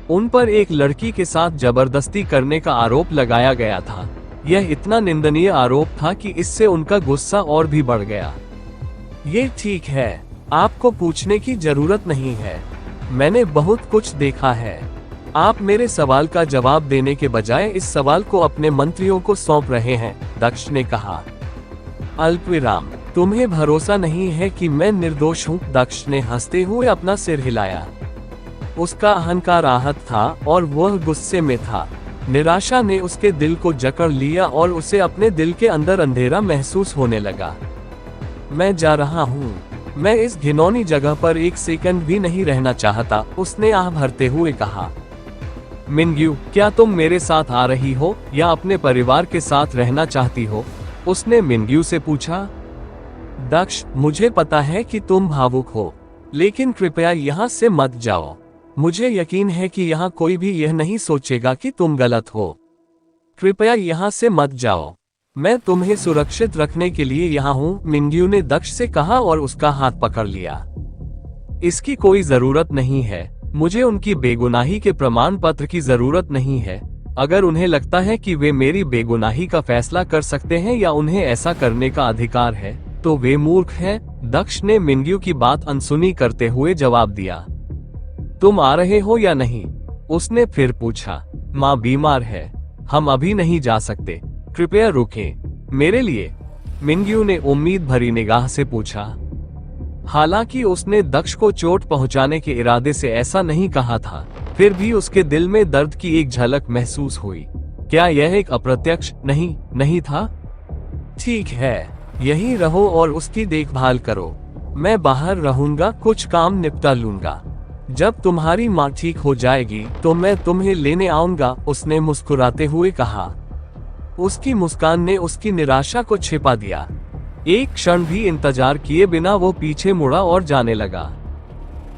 [SPEAKER 2] उन पर एक लड़की के साथ जबरदस्ती करने का आरोप लगाया गया था। यह इतना निंदनीय आरोप था कि इससे उनका गुस्सा और भी बढ़ गया। ये ठीक है, आपको पूछने की जरूरत नहीं है, मैंने बहुत कुछ देखा है। आप मेरे सवाल का जवाब देने के बजाय इस सवाल को अपने मंत्रियों को सौंप रहे हैं, दक्ष ने कहा। अल्पविराम, तुम्हें भरोसा नहीं है कि मैं निर्दोष हूँ? दक्ष ने हंसते हुए अपना सिर हिलाया। उसका अहंकार आहत था और वह गुस्से में था। निराशा ने उसके दिल को जकड़ लिया और उसे अपने दिल के अंदर अंधेरा महसूस होने लगा। मैं जा रहा हूँ, मैं इस घिनौनी जगह पर एक सेकंड भी नहीं रहना चाहता, उसने आह भरते हुए कहा। मिनग्यू, क्या तुम मेरे साथ आ रही हो या अपने परिवार के साथ रहना चाहती हो? उसने मिनग्यू से पूछा। दक्ष, मुझे पता है कि तुम भावुक हो, लेकिन कृपया यहाँ से मत जाओ। मुझे यकीन है कि यहाँ कोई भी यह नहीं सोचेगा कि तुम गलत हो। कृपया यहाँ से मत जाओ, मैं तुम्हें सुरक्षित रखने के लिए यहाँ हूँ, मिनग्यू ने दक्ष से कहा और उसका हाथ पकड़ लिया। इसकी कोई जरूरत नहीं है, मुझे उनकी बेगुनाही के प्रमाण पत्र की जरूरत नहीं है। अगर उन्हें लगता है कि वे मेरी बेगुनाही का फैसला कर सकते हैं या उन्हें ऐसा करने का अधिकार है, तो वे मूर्ख हैं, दक्ष ने मिनग्यू की बात अनसुनी करते हुए जवाब दिया। तुम आ रहे हो या नहीं? उसने फिर पूछा। माँ बीमार है, हम अभी नहीं जा सकते, कृपया रुकें। मेरे लिए? मिनग्यू ने उम्मीद भरी निगाह से पूछा। हालांकि उसने दक्ष को चोट पहुंचाने के इरादे से ऐसा नहीं कहा था, फिर भी उसके दिल में दर्द की एक झलक महसूस हुई। क्या यह एक अप्रत्यक्ष नहीं था? ठीक है, यहीं रहो और उसकी देखभाल करो, मैं बाहर रहूंगा, कुछ काम निपटा लूंगा। जब तुम्हारी माँ ठीक हो जाएगी तो मैं तुम्हें लेने आऊंगा, उसने मुस्कुराते हुए कहा। उसकी मुस्कान ने उसकी निराशा को छिपा दिया। एक क्षण भी इंतजार किए बिना वो पीछे मुड़ा और जाने लगा।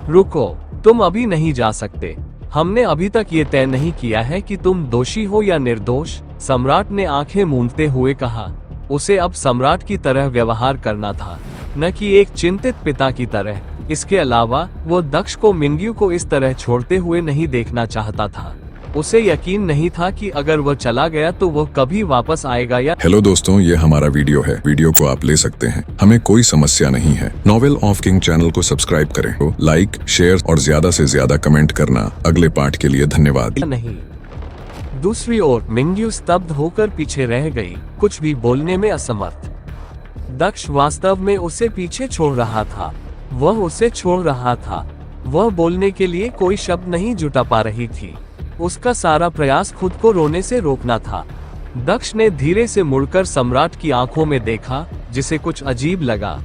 [SPEAKER 2] रुको, तुम अभी नहीं जा सकते, हमने अभी तक ये तय नहीं किया है कि तुम दोषी हो या निर्दोष, सम्राट ने आंखें मूंदते हुए कहा। उसे अब सम्राट की तरह व्यवहार करना था, न कि एक चिंतित पिता की तरह। इसके अलावा वो दक्ष को मिनग्यू को इस तरह छोड़ते हुए नहीं देखना चाहता था। उसे यकीन नहीं था कि अगर वह चला गया तो वह कभी वापस आएगा या।
[SPEAKER 1] हेलो दोस्तों, ये हमारा वीडियो है, वीडियो को आप ले सकते हैं, हमें कोई समस्या नहीं है। नॉवेल ऑफ किंग चैनल को सब्सक्राइब करें, तो लाइक, शेयर और ज्यादा से ज्यादा कमेंट करना। अगले पार्ट के लिए धन्यवाद।
[SPEAKER 2] नहीं। दूसरी ओर मिनग्यू स्तब्ध होकर पीछे रह गई, कुछ भी बोलने में असमर्थ। दक्ष वास्तव में उसे पीछे छोड़ रहा था, वह उसे छोड़ रहा था, वह बोलने के लिए कोई शब्द नहीं जुटा पा रही थी। उसका सारा प्रयास खुद को रोने से रोकना था। दक्ष ने धीरे से मुड़कर सम्राट की आंखों में देखा, जिसे कुछ अजीब लगा।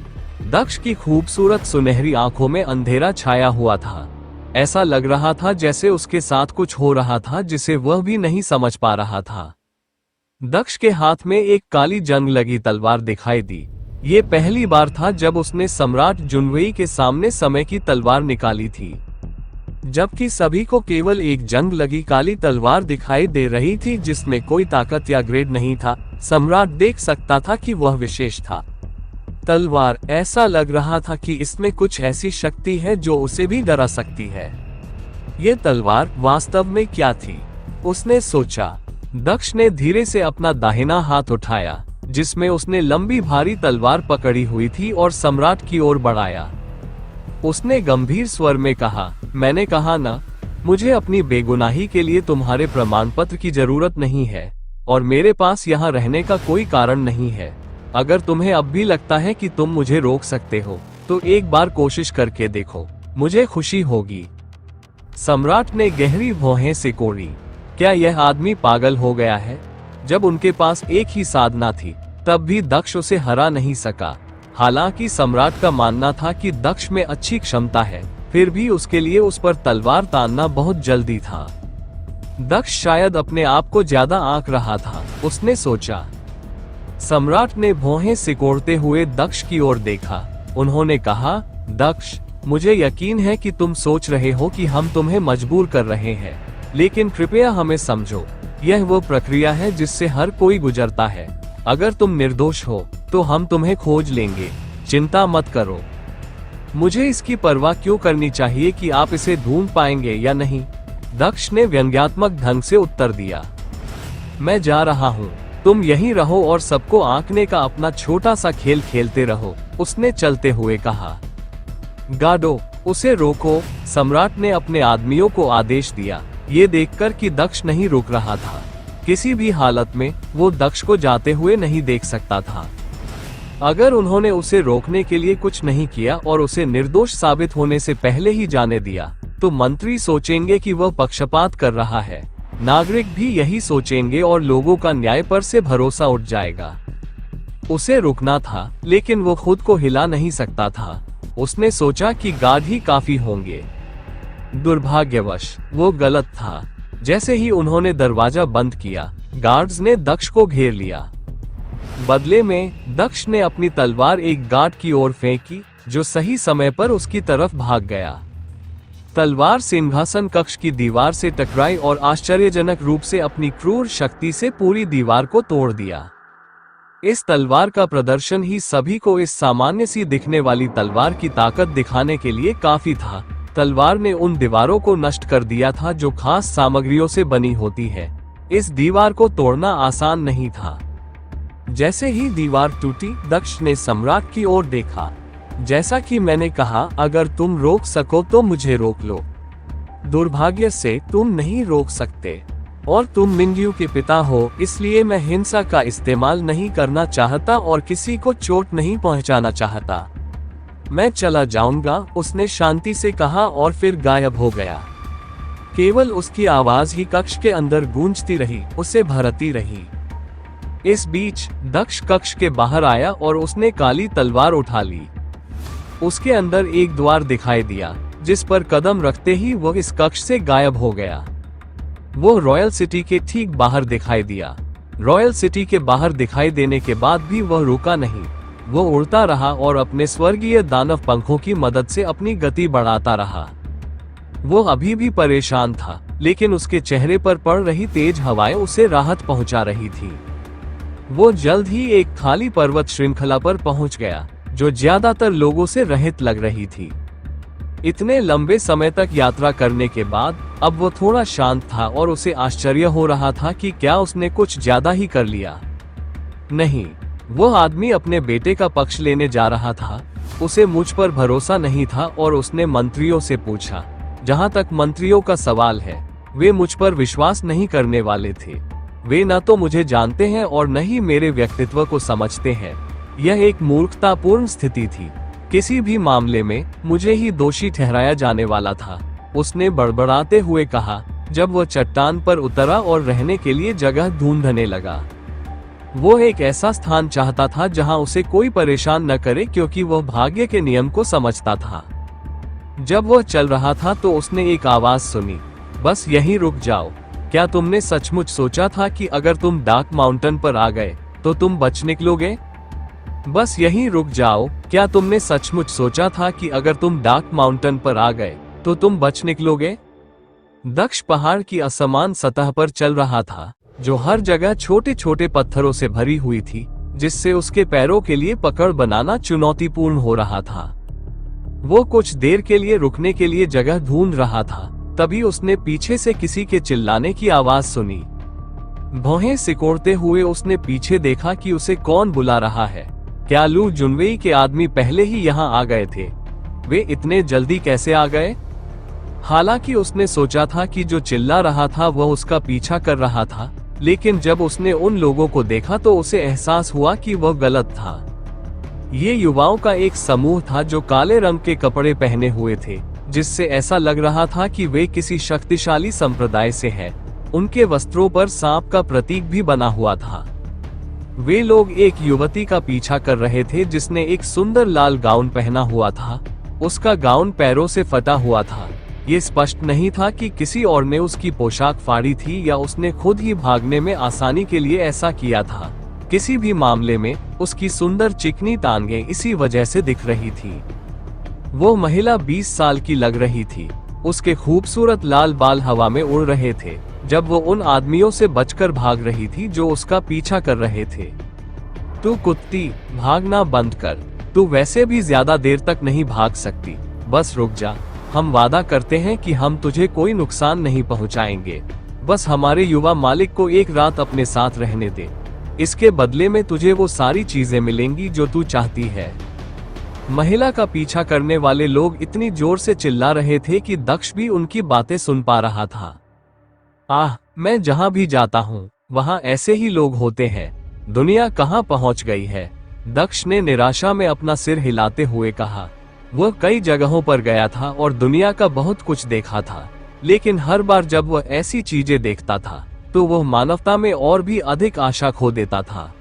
[SPEAKER 2] दक्ष की खूबसूरत सुनहरी आंखों में अंधेरा छाया हुआ था। ऐसा लग रहा था जैसे उसके साथ कुछ हो रहा था जिसे वह भी नहीं समझ पा रहा था। दक्ष के हाथ में एक काली जंग लगी तलवार दिखाई दी। ये पहली बार था जब उसने सम्राट जुनवेई के सामने समय की तलवार निकाली थी, जबकि सभी को केवल एक जंग लगी काली तलवार दिखाई दे रही थी जिसमें कोई ताकत या ग्रेड नहीं था। सम्राट देख सकता था कि वह विशेष था। तलवार, ऐसा लग रहा था कि इसमें कुछ ऐसी शक्ति है जो उसे भी डरा सकती है। ये तलवार वास्तव में क्या थी, उसने सोचा। दक्ष ने धीरे से अपना दाहिना हाथ उठाया, जिसमें उसने लंबी भारी तलवार पकड़ी हुई थी, और सम्राट की ओर बढ़ाया। उसने गंभीर स्वर में कहा, मैंने कहा ना, मुझे अपनी बेगुनाही के लिए तुम्हारे प्रमाण पत्र की जरूरत नहीं है, और मेरे पास यहाँ रहने का कोई कारण नहीं है। अगर तुम्हें अब भी लगता है कि तुम मुझे रोक सकते हो, तो एक बार कोशिश करके देखो, मुझे खुशी होगी। सम्राट ने गहरी भौहें सिकोड़ी। क्या यह आदमी पागल हो गया है? जब उनके पास एक ही साधना थी, तब भी दक्ष उसे हरा नहीं सका। हालांकि सम्राट का मानना था कि दक्ष में अच्छी क्षमता है, फिर भी उसके लिए उस पर तलवार तानना बहुत जल्दी था। दक्ष शायद अपने आप को ज्यादा आंक रहा था, उसने सोचा। सम्राट ने भौहें सिकोड़ते हुए दक्ष की ओर देखा। उन्होंने कहा, दक्ष, मुझे यकीन है कि तुम सोच रहे हो कि हम तुम्हें मजबूर कर रहे हैं, लेकिन कृपया हमें समझो, यह वो प्रक्रिया है जिससे हर कोई गुजरता है। अगर तुम निर्दोष हो तो हम तुम्हें खोज लेंगे, चिंता मत करो। मुझे इसकी परवाह क्यों करनी चाहिए कि आप इसे ढूंढ पाएंगे या नहीं? दक्ष ने व्यंग्यात्मक ढंग से उत्तर दिया। मैं जा रहा हूँ, तुम यहीं रहो और सबको आंकने का अपना छोटा सा खेल खेलते रहो, उसने चलते हुए कहा। गार्डो, उसे रोको, सम्राट ने अपने आदमियों को आदेश दिया, ये देखकर कि दक्ष नहीं रुक रहा था। किसी भी हालत में वो दक्ष को जाते हुए नहीं देख सकता था। अगर उन्होंने उसे रोकने के लिए कुछ नहीं किया और उसे निर्दोष साबित होने से पहले ही जाने दिया, तो मंत्री सोचेंगे कि वह पक्षपात कर रहा है, नागरिक भी यही सोचेंगे और लोगों का न्याय पर से भरोसा उठ जाएगा। उसे रुकना था, लेकिन वो खुद को हिला नहीं सकता था। उसने सोचा कि गार्ड ही काफी होंगे। दुर्भाग्यवश वो गलत था। जैसे ही उन्होंने दरवाजा बंद किया, गार्ड्स ने दक्ष को घेर लिया। बदले में दक्ष ने अपनी तलवार एक गार्ड की ओर फेंकी, जो सही समय पर उसकी तरफ भाग गया। तलवार सिंहासन कक्ष की दीवार से टकराई और आश्चर्यजनक रूप से अपनी क्रूर शक्ति से पूरी दीवार को तोड़ दिया। इस तलवार का प्रदर्शन ही सभी को इस सामान्य सी दिखने वाली तलवार की ताकत दिखाने के लिए काफी था। तलवार ने उन दीवारों को नष्ट कर दिया था जो खास सामग्रियों से बनी होती है। इस दीवार को तोड़ना आसान नहीं था। जैसे ही दीवार टूटी, दक्ष ने सम्राट की ओर देखा। जैसा कि मैंने कहा, अगर तुम रोक सको तो मुझे रोक लो। दुर्भाग्य से तुम नहीं रोक सकते, और तुम मिंग्यू के पिता हो, इसलिए मैं हिंसा का इस्तेमाल नहीं करना चाहता और किसी को चोट नहीं पहुंचाना चाहता। मैं चला जाऊंगा, उसने शांति से कहा और फिर गायब हो गया। केवल उसकी आवाज ही कक्ष के अंदर गूंजती रही, उसे भरती रही। इस बीच दक्ष कक्ष के बाहर आया और उसने काली तलवार उठा ली। उसके अंदर एक द्वार दिखाई दिया, जिस पर कदम रखते ही वह इस कक्ष से गायब हो गया। वो रॉयल सिटी के ठीक बाहर दिखाई दिया। रॉयल सिटी के बाहर दिखाई देने के बाद भी वह रुका नहीं। वो उड़ता रहा और अपने स्वर्गीय दानव पंखों की मदद से अपनी गति बढ़ाता रहा। वो अभी भी परेशान था, लेकिन उसके चेहरे पर पड़ रही तेज हवाएं उसे राहत पहुंचा रही थी। वो जल्द ही एक खाली पर्वत श्रृंखला पर पहुंच गया, जो ज्यादातर लोगों से रहित लग रही थी। इतने लंबे समय तक यात्रा करने के बाद अब वो थोड़ा शांत था और उसे आश्चर्य हो रहा था कि क्या उसने कुछ ज्यादा ही कर लिया। नहीं, वो आदमी अपने बेटे का पक्ष लेने जा रहा था। उसे मुझ पर भरोसा नहीं था और उसने मंत्रियों से पूछा। जहां तक मंत्रियों का सवाल है, वे मुझ पर विश्वास नहीं करने वाले थे। वे न तो मुझे जानते हैं और न ही मेरे व्यक्तित्व को समझते हैं। यह एक मूर्खतापूर्ण स्थिति थी। किसी भी मामले में मुझे ही दोषी ठहराया जाने वाला था, उसने बड़बड़ाते हुए कहा, जब वह चट्टान पर उतरा और रहने के लिए जगह ढूंढने लगा। वो एक ऐसा स्थान चाहता था जहां उसे कोई परेशान न करे, क्योंकि वह भाग्य के नियम को समझता था। जब वह चल रहा था तो उसने एक आवाज सुनी, बस यहीं रुक जाओ। क्या तुमने सचमुच सोचा था कि अगर तुम डार्क माउंटेन पर आ गए तो तुम बच निकलोगे? बस यहीं रुक जाओ। क्या तुमने सचमुच सोचा था कि अगर तुम डार्क माउंटेन पर आ गए तो तुम बच निकलोगे? दक्ष पहाड़ की असमान सतह पर चल रहा था, जो हर जगह छोटे छोटे पत्थरों से भरी हुई थी, जिससे उसके पैरों के लिए पकड़ बनाना चुनौतीपूर्ण हो रहा था। वो कुछ देर के लिए रुकने के लिए जगह ढूंढ रहा था, तभी उसने पीछे से किसी के चिल्लाने की आवाज सुनी। भौहें सिकोड़ते हुए उसने पीछे देखा कि उसे कौन बुला रहा है। क्या लू जुनवेई के आदमी पहले ही यहाँ आ गए थे? वे इतने जल्दी कैसे आ गए? हालांकि उसने सोचा था कि जो चिल्ला रहा था वह उसका पीछा कर रहा था, लेकिन जब उसने उन लोगों को देखा तो उसे एहसास हुआ कि वह गलत था। ये युवाओं का एक समूह था जो काले रंग के कपड़े पहने हुए थे, जिससे ऐसा लग रहा था कि वे किसी शक्तिशाली संप्रदाय से हैं। उनके वस्त्रों पर सांप का प्रतीक भी बना हुआ था। वे लोग एक युवती का पीछा कर रहे थे जिसने एक सुंदर लाल गाउन पहना हुआ था। उसका गाउन पैरों से फटा हुआ था। ये स्पष्ट नहीं था कि किसी और ने उसकी पोशाक फाड़ी थी या उसने खुद ही भागने में आसानी के लिए ऐसा किया था। किसी भी मामले में उसकी सुंदर चिकनी टांगें इसी वजह से दिख रही थी। वो महिला 20 साल की लग रही थी। उसके खूबसूरत लाल बाल हवा में उड़ रहे थे जब वो उन आदमियों से बचकर भाग रही थी जो उसका पीछा कर रहे थे। तू कुत्ती, भागना बंद कर। तू वैसे भी ज्यादा देर तक नहीं भाग सकती। बस रुक जा। हम वादा करते हैं कि हम तुझे कोई नुकसान नहीं पहुंचाएंगे। बस हमारे युवा मालिक को एक रात अपने साथ रहने दे। इसके बदले में तुझे वो सारी चीजें मिलेंगी जो तू चाहती है। महिला का पीछा करने वाले लोग इतनी जोर से चिल्ला रहे थे कि दक्ष भी उनकी बातें सुन पा रहा था। आह, मैं जहां भी जाता हूं वहां ऐसे ही लोग होते हैं, दुनिया कहां पहुंच गई है। दक्ष ने निराशा में अपना सिर हिलाते हुए कहा। वह कई जगहों पर गया था और दुनिया का बहुत कुछ देखा था, लेकिन हर बार जब वह ऐसी चीजें देखता था तो वह मानवता में और भी अधिक आशा खो देता था।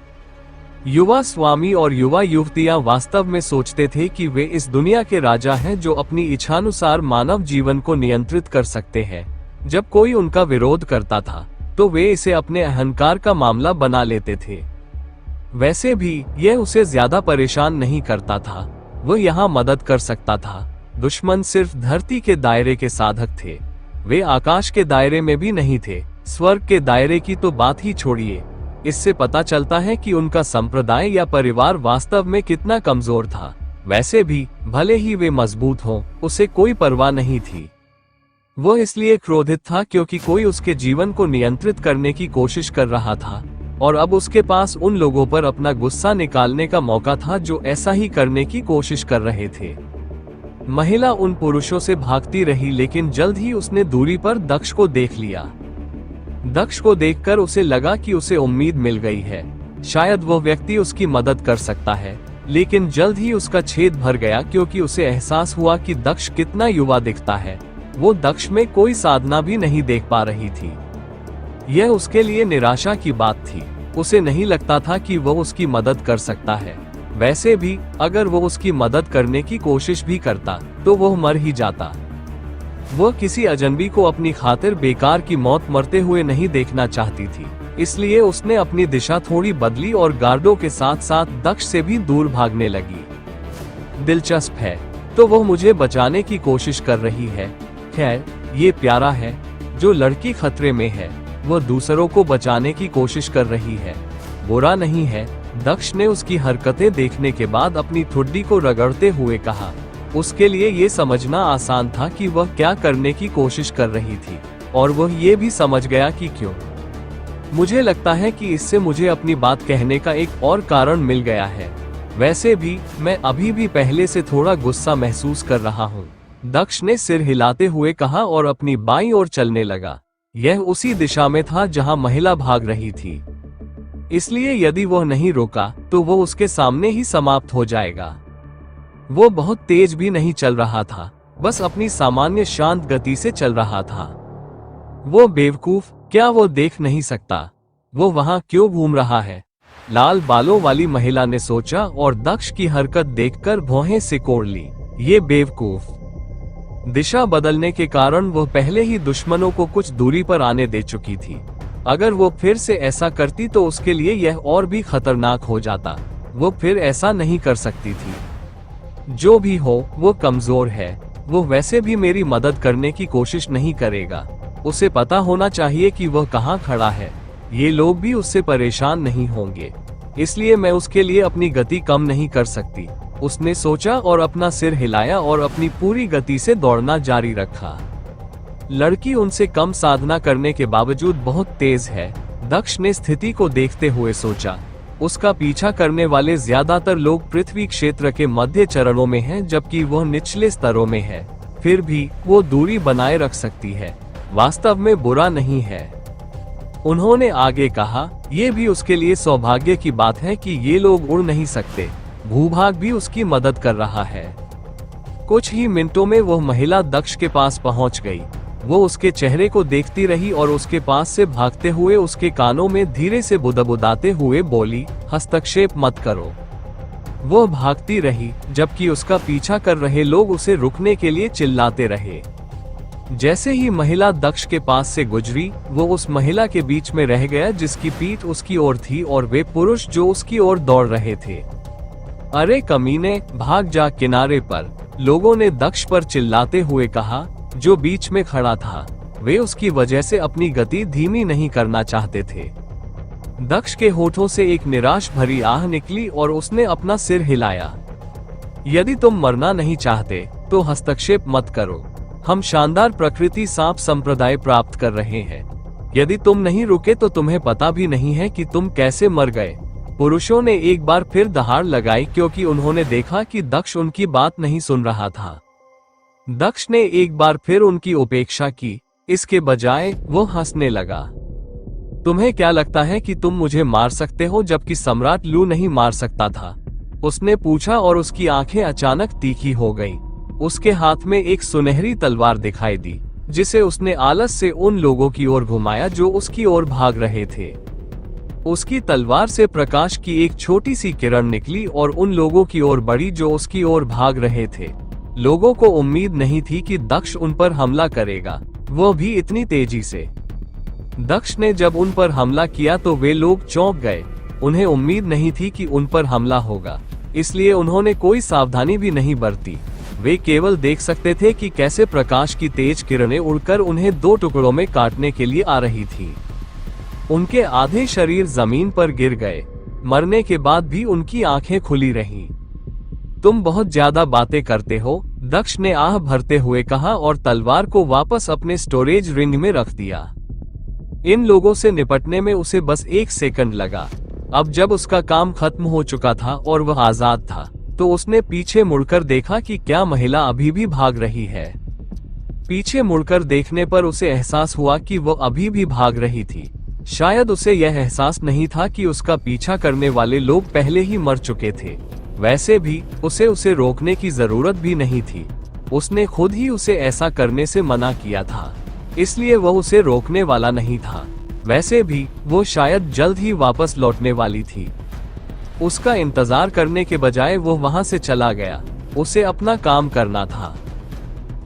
[SPEAKER 2] युवा स्वामी और युवा युवतियां वास्तव में सोचते थे कि वे इस दुनिया के राजा हैं जो अपनी इच्छानुसार मानव जीवन को नियंत्रित कर सकते हैं। जब कोई उनका विरोध करता था तो वे इसे अपने अहंकार का मामला बना लेते थे। वैसे भी यह उसे ज्यादा परेशान नहीं करता था, वह यहाँ मदद कर सकता था। दुश्मन सिर्फ धरती के दायरे के साधक थे, वे आकाश के दायरे में भी नहीं थे। स्वर्ग के दायरे की तो बात ही छोड़िए। इससे पता चलता है कि उनका संप्रदाय या परिवार वास्तव में कितना कमजोर था। वैसे भी भले ही वे मजबूत हों, उसे कोई परवाह नहीं थी। वह इसलिए क्रोधित था क्योंकि कोई उसके जीवन को नियंत्रित करने की कोशिश कर रहा था और अब उसके पास उन लोगों पर अपना गुस्सा निकालने का मौका था जो ऐसा ही करने की कोशिश कर रहे थे। महिला उन पुरुषों से भागती रही, लेकिन जल्द ही उसने दूरी पर दक्ष को देख लिया। दक्ष को देखकर उसे लगा कि उसे उम्मीद मिल गई है, शायद वह व्यक्ति उसकी मदद कर सकता है। लेकिन जल्द ही उसका छेद भर गया क्योंकि उसे एहसास हुआ कि दक्ष कितना युवा दिखता है। वो दक्ष में कोई साधना भी नहीं देख पा रही थी। यह उसके लिए निराशा की बात थी। उसे नहीं लगता था कि वह उसकी मदद कर सकता है। वैसे भी अगर वो उसकी मदद करने की कोशिश भी करता तो वह मर ही जाता। वह किसी अजनबी को अपनी खातिर बेकार की मौत मरते हुए नहीं देखना चाहती थी, इसलिए उसने अपनी दिशा थोड़ी बदली और गार्डों के साथ साथ दक्ष से भी दूर भागने लगी। दिलचस्प है, तो वह मुझे बचाने की कोशिश कर रही है। खैर, ये प्यारा है। जो लड़की खतरे में है वह दूसरों को बचाने की कोशिश कर रही है, बुरा नहीं है। दक्ष ने उसकी हरकतें देखने के बाद अपनी ठुड्डी को रगड़ते हुए कहा। उसके लिए ये समझना आसान था कि वह क्या करने की कोशिश कर रही थी, और वह ये भी समझ गया कि क्यों। मुझे लगता है कि इससे मुझे अपनी बात कहने का एक और कारण मिल गया है। वैसे भी मैं अभी भी पहले से थोड़ा गुस्सा महसूस कर रहा हूँ। दक्ष ने सिर हिलाते हुए कहा और अपनी बाईं ओर चलने लगा। यह उसी दिशा में था जहां महिला भाग रही थी, इसलिए यदि वह नहीं रोका तो वह उसके सामने ही समाप्त हो जाएगा। वो बहुत तेज भी नहीं चल रहा था, बस अपनी सामान्य शांत गति से चल रहा था। वो बेवकूफ, क्या वो देख नहीं सकता वो वहां क्यों घूम रहा है? लाल बालों वाली महिला ने सोचा और दक्ष की हरकत देखकर भौहें सिकोड़ ली। ये बेवकूफ। दिशा बदलने के कारण वह पहले ही दुश्मनों को कुछ दूरी पर आने दे चुकी थी। अगर वो फिर से ऐसा करती तो उसके लिए यह और भी खतरनाक हो जाता। वो फिर ऐसा नहीं कर सकती थी। जो भी हो, वो कमजोर है। वो वैसे भी मेरी मदद करने की कोशिश नहीं करेगा। उसे पता होना चाहिए कि वह कहाँ खड़ा है। ये लोग भी उससे परेशान नहीं होंगे, इसलिए मैं उसके लिए अपनी गति कम नहीं कर सकती, उसने सोचा और अपना सिर हिलाया और अपनी पूरी गति से दौड़ना जारी रखा। लड़की उनसे कम साधना करने के बावजूद बहुत तेज है, दक्ष ने स्थिति को देखते हुए सोचा। उसका पीछा करने वाले ज्यादातर लोग पृथ्वी क्षेत्र के मध्य चरणों में हैं, जबकि वह निचले स्तरों में है। फिर भी वो दूरी बनाए रख सकती है, वास्तव में बुरा नहीं है। उन्होंने आगे कहा, ये भी उसके लिए सौभाग्य की बात है कि ये लोग उड़ नहीं सकते। भूभाग भी उसकी मदद कर रहा है। कुछ ही मिनटों में वह महिला दक्ष के पास पहुंच गई। वो उसके चेहरे को देखती रही और उसके पास से भागते हुए उसके कानों में धीरे से बुदबुदाते हुए बोली, हस्तक्षेप मत करो। वो भागती रही, जबकि उसका पीछा कर रहे लोग उसे रुकने के लिए चिल्लाते रहे। जैसे ही महिला दक्ष के पास से गुजरी, वो उस महिला के बीच में रह गया जिसकी पीठ उसकी ओर थी और वे पुरुष जो उसकी ओर दौड़ रहे थे। अरे कमीने, भाग जा किनारे पर, लोगों ने दक्ष पर चिल्लाते हुए कहा, जो बीच में खड़ा था। वे उसकी वजह से अपनी गति धीमी नहीं करना चाहते थे। दक्ष के होठों से एक निराश भरी आह निकली और उसने अपना सिर हिलाया। यदि तुम मरना नहीं चाहते तो हस्तक्षेप मत करो। हम शानदार प्रकृति सांप संप्रदाय प्राप्त कर रहे हैं। यदि तुम नहीं रुके तो तुम्हें पता भी नहीं है कि तुम कैसे मर गए। पुरुषों ने एक बार फिर दहाड़ लगाई क्योंकि उन्होंने देखा कि दक्ष उनकी बात नहीं सुन रहा था। दक्ष ने एक बार फिर उनकी उपेक्षा की, इसके बजाय वो हंसने लगा। तुम्हें क्या लगता है कि तुम मुझे मार सकते हो जबकि सम्राट लू नहीं मार सकता था? उसने पूछा और उसकी आंखें अचानक तीखी हो गईं। उसके हाथ में एक सुनहरी तलवार दिखाई दी, जिसे उसने आलस से उन लोगों की ओर घुमाया जो उसकी ओर भाग रहे थे। उसकी तलवार से प्रकाश की एक छोटी सी किरण निकली और उन लोगों की ओर बढ़ी जो उसकी ओर भाग रहे थे। लोगों को उम्मीद नहीं थी कि दक्ष उन पर हमला करेगा, वो भी इतनी तेजी से। दक्ष ने जब उन पर हमला किया तो वे लोग चौंक गए। उन्हें उम्मीद नहीं थी कि उन पर हमला होगा, इसलिए उन्होंने कोई सावधानी भी नहीं बरती। वे केवल देख सकते थे कि कैसे प्रकाश की तेज किरणें उड़कर उन्हें दो टुकड़ों में काटने के लिए आ रही थी। उनके आधे शरीर जमीन पर गिर गए। मरने के बाद भी उनकी आंखें खुली रहीं। तुम बहुत ज्यादा बातें करते हो, दक्ष ने आह भरते हुए कहा और तलवार को वापस अपने स्टोरेज रिंग में रख दिया। इन लोगों से निपटने में उसे बस 1 सेकंड लगा। अब जब उसका काम खत्म हो चुका था और वह आजाद था, तो उसने पीछे मुड़कर देखा कि क्या महिला अभी भी भाग रही है। पीछे मुड़कर देखने पर उसे एहसास हुआ कि वह अभी भी भाग रही थी। शायद उसे यह एहसास नहीं था कि उसका पीछा करने वाले लोग पहले ही मर चुके थे। वैसे भी उसे रोकने की जरूरत भी नहीं थी। उसने खुद ही उसे ऐसा करने से मना किया था, इसलिए वह उसे रोकने वाला नहीं था। वैसे भी वो शायद जल्द ही वापस लौटने वाली थी। उसका इंतजार करने के बजाय वो वहां से चला गया। उसे अपना काम करना था।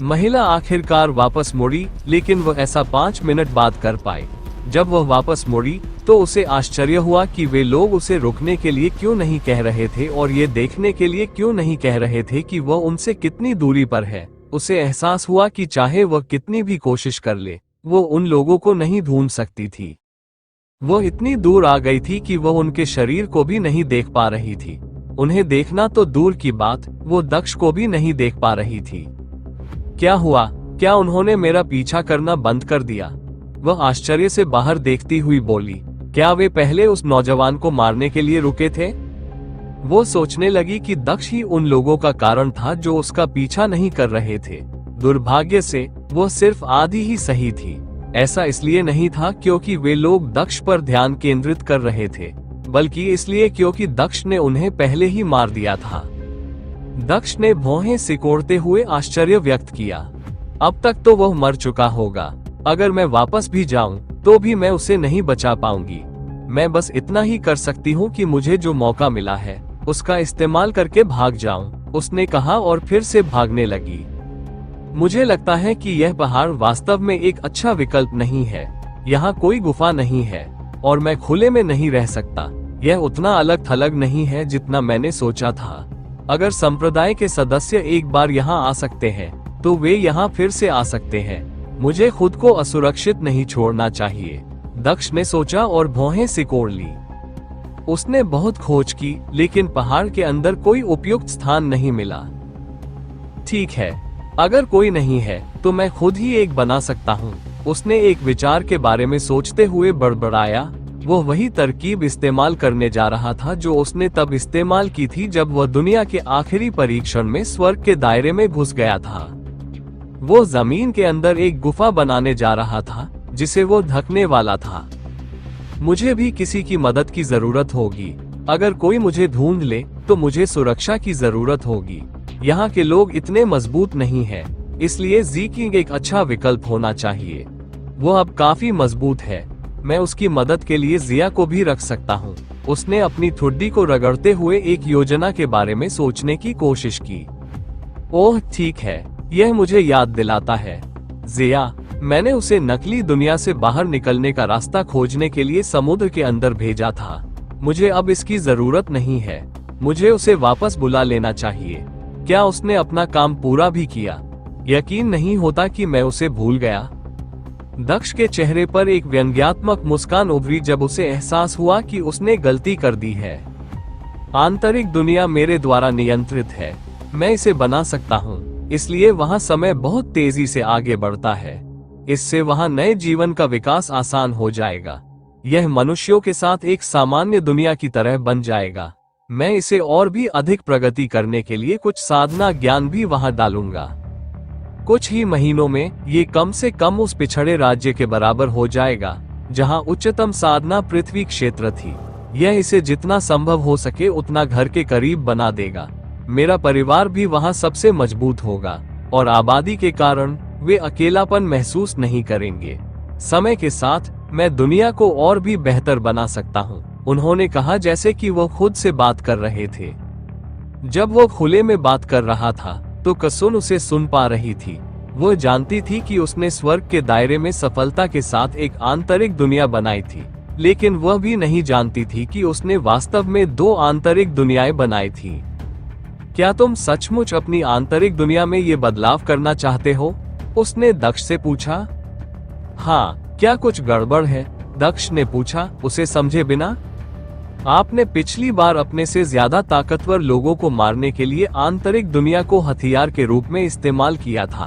[SPEAKER 2] महिला आखिरकार वापस मुड़ी, लेकिन वह ऐसा 5 मिनट बाद कर पाई। जब वह वापस मुड़ी तो उसे आश्चर्य हुआ कि वे लोग उसे रुकने के लिए क्यों नहीं कह रहे थे और ये देखने के लिए क्यों नहीं कह रहे थे कि वह उनसे कितनी दूरी पर है। उसे एहसास हुआ कि चाहे वह कितनी भी कोशिश कर ले, वो उन लोगों को नहीं ढूंढ सकती थी। वह इतनी दूर आ गई थी कि वह उनके शरीर को भी नहीं देख पा रही थी। उन्हें देखना तो दूर की बात, वो दक्ष को भी नहीं देख पा रही थी। क्या हुआ? क्या उन्होंने मेरा पीछा करना बंद कर दिया? वह आश्चर्य से बाहर देखती हुई बोली। क्या वे पहले उस नौजवान को मारने के लिए रुके थे? वो सोचने लगी कि दक्ष ही उन लोगों का कारण था जो उसका पीछा नहीं कर रहे थे। दुर्भाग्य से वो सिर्फ आधी ही सही थी। ऐसा इसलिए नहीं था क्योंकि वे लोग दक्ष पर ध्यान केंद्रित कर रहे थे, बल्कि इसलिए क्योंकि दक्ष ने उन्हें पहले ही मार दिया था। दक्ष ने भौहें सिकोड़ते हुए आश्चर्य व्यक्त किया। अब तक तो वह मर चुका होगा। अगर मैं वापस भी जाऊं तो भी मैं उसे नहीं बचा पाऊंगी। मैं बस इतना ही कर सकती हूँ कि मुझे जो मौका मिला है उसका इस्तेमाल करके भाग जाऊं, उसने कहा और फिर से भागने लगी। मुझे लगता है कि यह पहाड़ वास्तव में एक अच्छा विकल्प नहीं है। यहाँ कोई गुफा नहीं है और मैं खुले में नहीं रह सकता। यह उतना अलग थलग नहीं है जितना मैंने सोचा था। अगर संप्रदाय के सदस्य एक बार यहाँ आ सकते हैं तो वे यहाँ फिर से आ सकते हैं। मुझे खुद को असुरक्षित नहीं छोड़ना चाहिए, दक्ष ने सोचा और भौहें सिकोड़ ली। उसने बहुत खोज की, लेकिन पहाड़ के अंदर कोई उपयुक्त स्थान नहीं मिला। ठीक है, अगर कोई नहीं है तो मैं खुद ही एक बना सकता हूँ, उसने एक विचार के बारे में सोचते हुए बड़बड़ाया। वो वही तरकीब इस्तेमाल करने जा रहा था जो उसने तब इस्तेमाल की थी जब वह दुनिया के आखिरी परीक्षण में स्वर्ग के दायरे में घुस गया था। वो जमीन के अंदर एक गुफा बनाने जा रहा था जिसे वो ढकने वाला था। मुझे भी किसी की मदद की जरूरत होगी। अगर कोई मुझे ढूंढ ले तो मुझे सुरक्षा की जरूरत होगी। यहाँ के लोग इतने मजबूत नहीं हैं, इसलिए ज़ीकिंग एक अच्छा विकल्प होना चाहिए। वो अब काफी मजबूत है। मैं उसकी मदद के लिए जिया को भी रख सकता हूँ। उसने अपनी ठुड्डी को रगड़ते हुए एक योजना के बारे में सोचने की कोशिश की। ओह ठीक है, यह मुझे याद दिलाता है जिया, मैंने उसे नकली दुनिया से बाहर निकलने का रास्ता खोजने के लिए समुद्र के अंदर भेजा था। मुझे अब इसकी जरूरत नहीं है। मुझे उसे वापस बुला लेना चाहिए। क्या उसने अपना काम पूरा भी किया? यकीन नहीं होता कि मैं उसे भूल गया। दक्ष के चेहरे पर एक व्यंग्यात्मक मुस्कान उभरी जब उसे एहसास हुआ कि उसने गलती कर दी है। आंतरिक दुनिया मेरे द्वारा नियंत्रित है। मैं इसे बना सकता हूँ, इसलिए वहाँ समय बहुत तेजी से आगे बढ़ता है। इससे वहां नए जीवन का विकास आसान हो जाएगा। यह मनुष्यों के साथ एक सामान्य दुनिया की तरह बन जाएगा। मैं इसे और भी अधिक प्रगति करने के लिए कुछ साधना ज्ञान भी वहां डालूंगा। कुछ ही महीनों में ये कम से कम उस पिछड़े राज्य के बराबर हो जाएगा जहां उच्चतम साधना पृथ्वी क्षेत्र थी। यह इसे जितना संभव हो सके उतना घर के करीब बना देगा। मेरा परिवार भी वहां सबसे मजबूत होगा और आबादी के कारण वे अकेलापन महसूस नहीं करेंगे। समय के साथ मैं दुनिया को और भी बेहतर बना सकता हूं, उन्होंने कहा, जैसे कि वो खुद से बात कर रहे थे। जब वो खुले में बात कर रहा था तो कसुन उसे सुन पा रही थी। वो जानती थी कि उसने स्वर्ग के दायरे में सफलता के साथ एक आंतरिक दुनिया बनाई थी, लेकिन वह भी नहीं जानती थी कि उसने वास्तव में दो आंतरिक दुनियाएं बनाई थी। क्या तुम सचमुच अपनी आंतरिक दुनिया में ये बदलाव करना चाहते हो? उसने दक्ष से पूछा। हाँ, क्या कुछ गड़बड़ है? दक्ष ने पूछा, उसे समझे बिना। आपने पिछली बार अपने से ज्यादा ताकतवर लोगों को मारने के लिए आंतरिक दुनिया को हथियार के रूप में इस्तेमाल किया था।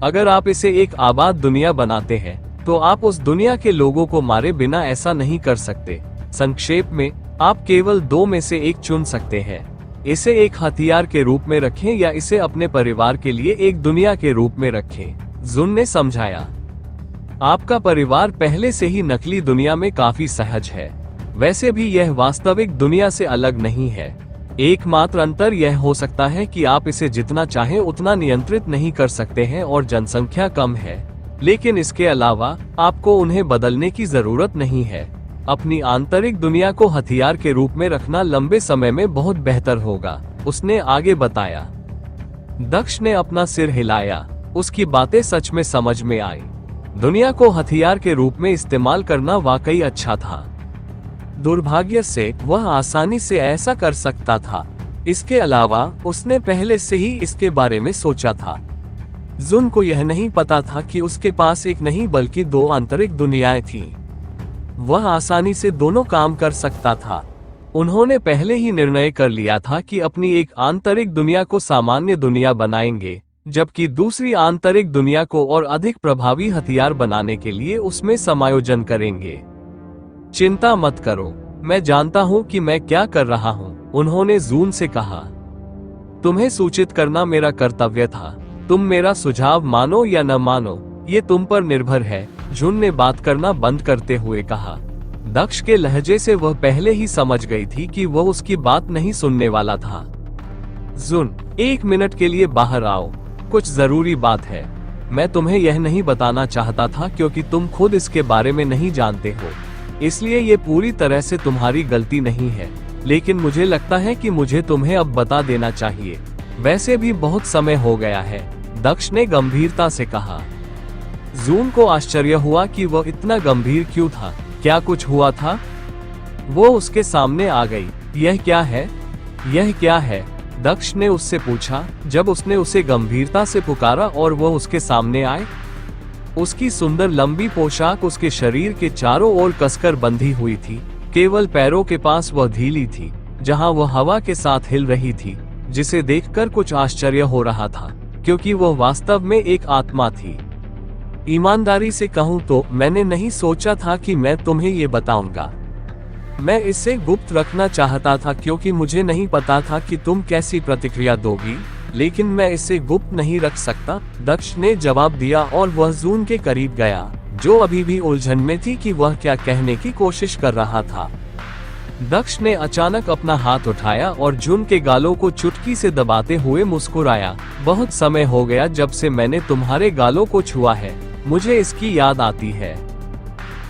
[SPEAKER 2] अगर आप इसे एक आबाद दुनिया बनाते हैं तो आप उस दुनिया के लोगों को मारे बिना ऐसा नहीं कर सकते। संक्षेप में, आप केवल दो में से एक चुन सकते हैं। इसे एक हथियार के रूप में रखें या इसे अपने परिवार के लिए एक दुनिया के रूप में रखें, जुन ने समझाया। आपका परिवार पहले से ही नकली दुनिया में काफी सहज है। वैसे भी यह वास्तविक दुनिया से अलग नहीं है। एकमात्र अंतर यह हो सकता है कि आप इसे जितना चाहें उतना नियंत्रित नहीं कर सकते हैं और जनसंख्या कम है। लेकिन इसके अलावा आपको उन्हें बदलने की जरूरत नहीं है। अपनी आंतरिक दुनिया को हथियार के रूप में रखना लंबे समय में बहुत बेहतर होगा, उसने आगे बताया। दक्ष ने अपना सिर हिलाया। उसकी बातें सच में समझ में आई। दुनिया को हथियार के रूप में इस्तेमाल करना वाकई अच्छा था। दुर्भाग्य से वह आसानी से ऐसा कर सकता था। इसके अलावा उसने पहले से ही इसके बारे में सोचा था। जुन को यह नहीं पता था कि उसके पास एक नहीं बल्कि दो आंतरिक दुनियाएं थीं। वह आसानी से दोनों काम कर सकता था। उन्होंने पहले ही निर्णय कर लिया था कि अपनी एक आंतरिक दुनिया को सामान्य दुनिया बनाएंगे, जबकि दूसरी आंतरिक दुनिया को और अधिक प्रभावी हथियार बनाने के लिए उसमें समायोजन करेंगे। चिंता मत करो, मैं जानता हूं कि मैं क्या कर रहा हूं, उन्होंने जून से कहा। तुम्हें सूचित करना मेरा कर्तव्य था। तुम मेरा सुझाव मानो या न मानो, ये तुम पर निर्भर है, जून ने बात करना बंद करते हुए कहा। दक्ष के लहजे से वह पहले ही समझ गई थी कि वह उसकी बात नहीं सुनने वाला था। जून, 1 मिनट के लिए बाहर आओ, कुछ जरूरी बात है। मैं तुम्हें यह नहीं बताना चाहता था क्योंकि तुम खुद इसके बारे में नहीं जानते हो, इसलिए ये पूरी तरह से तुम्हारी गलती नहीं है, लेकिन मुझे लगता है कि मुझे तुम्हें अब बता देना चाहिए। वैसे भी बहुत समय हो गया है, दक्ष ने गंभीरता से कहा। जून को आश्चर्य हुआ कि वह इतना गंभीर क्यों था। क्या कुछ हुआ था? वो उसके सामने आ गई। यह क्या है? यह क्या है? दक्ष ने उससे पूछा जब उसने उसे गंभीरता से पुकारा और वह उसके सामने आए। उसकी सुंदर लंबी पोशाक उसके शरीर के चारों ओर कसकर बंधी हुई थी। केवल पैरों के पास वह ढीली थी, जहां वह हवा के साथ हिल रही थी, जिसे देखकर कुछ आश्चर्य हो रहा था, क्योंकि वह वास्तव में एक आत्मा थी। ईमानदारी से कहूं तो मैंने नहीं सोचा था कि मैं तुम्हें ये बताऊंगा। मैं इसे गुप्त रखना चाहता था क्योंकि मुझे नहीं पता था कि तुम कैसी प्रतिक्रिया दोगी, लेकिन मैं इसे गुप्त नहीं रख सकता, दक्ष ने जवाब दिया और वह जून के करीब गया, जो अभी भी उलझन में थी कि वह क्या कहने की कोशिश कर रहा था। दक्ष ने अचानक अपना हाथ उठाया और जून के गालों को चुटकी से दबाते हुए मुस्कुराया। बहुत समय हो गया जब से मैंने तुम्हारे गालों को छुआ है, मुझे इसकी याद आती है।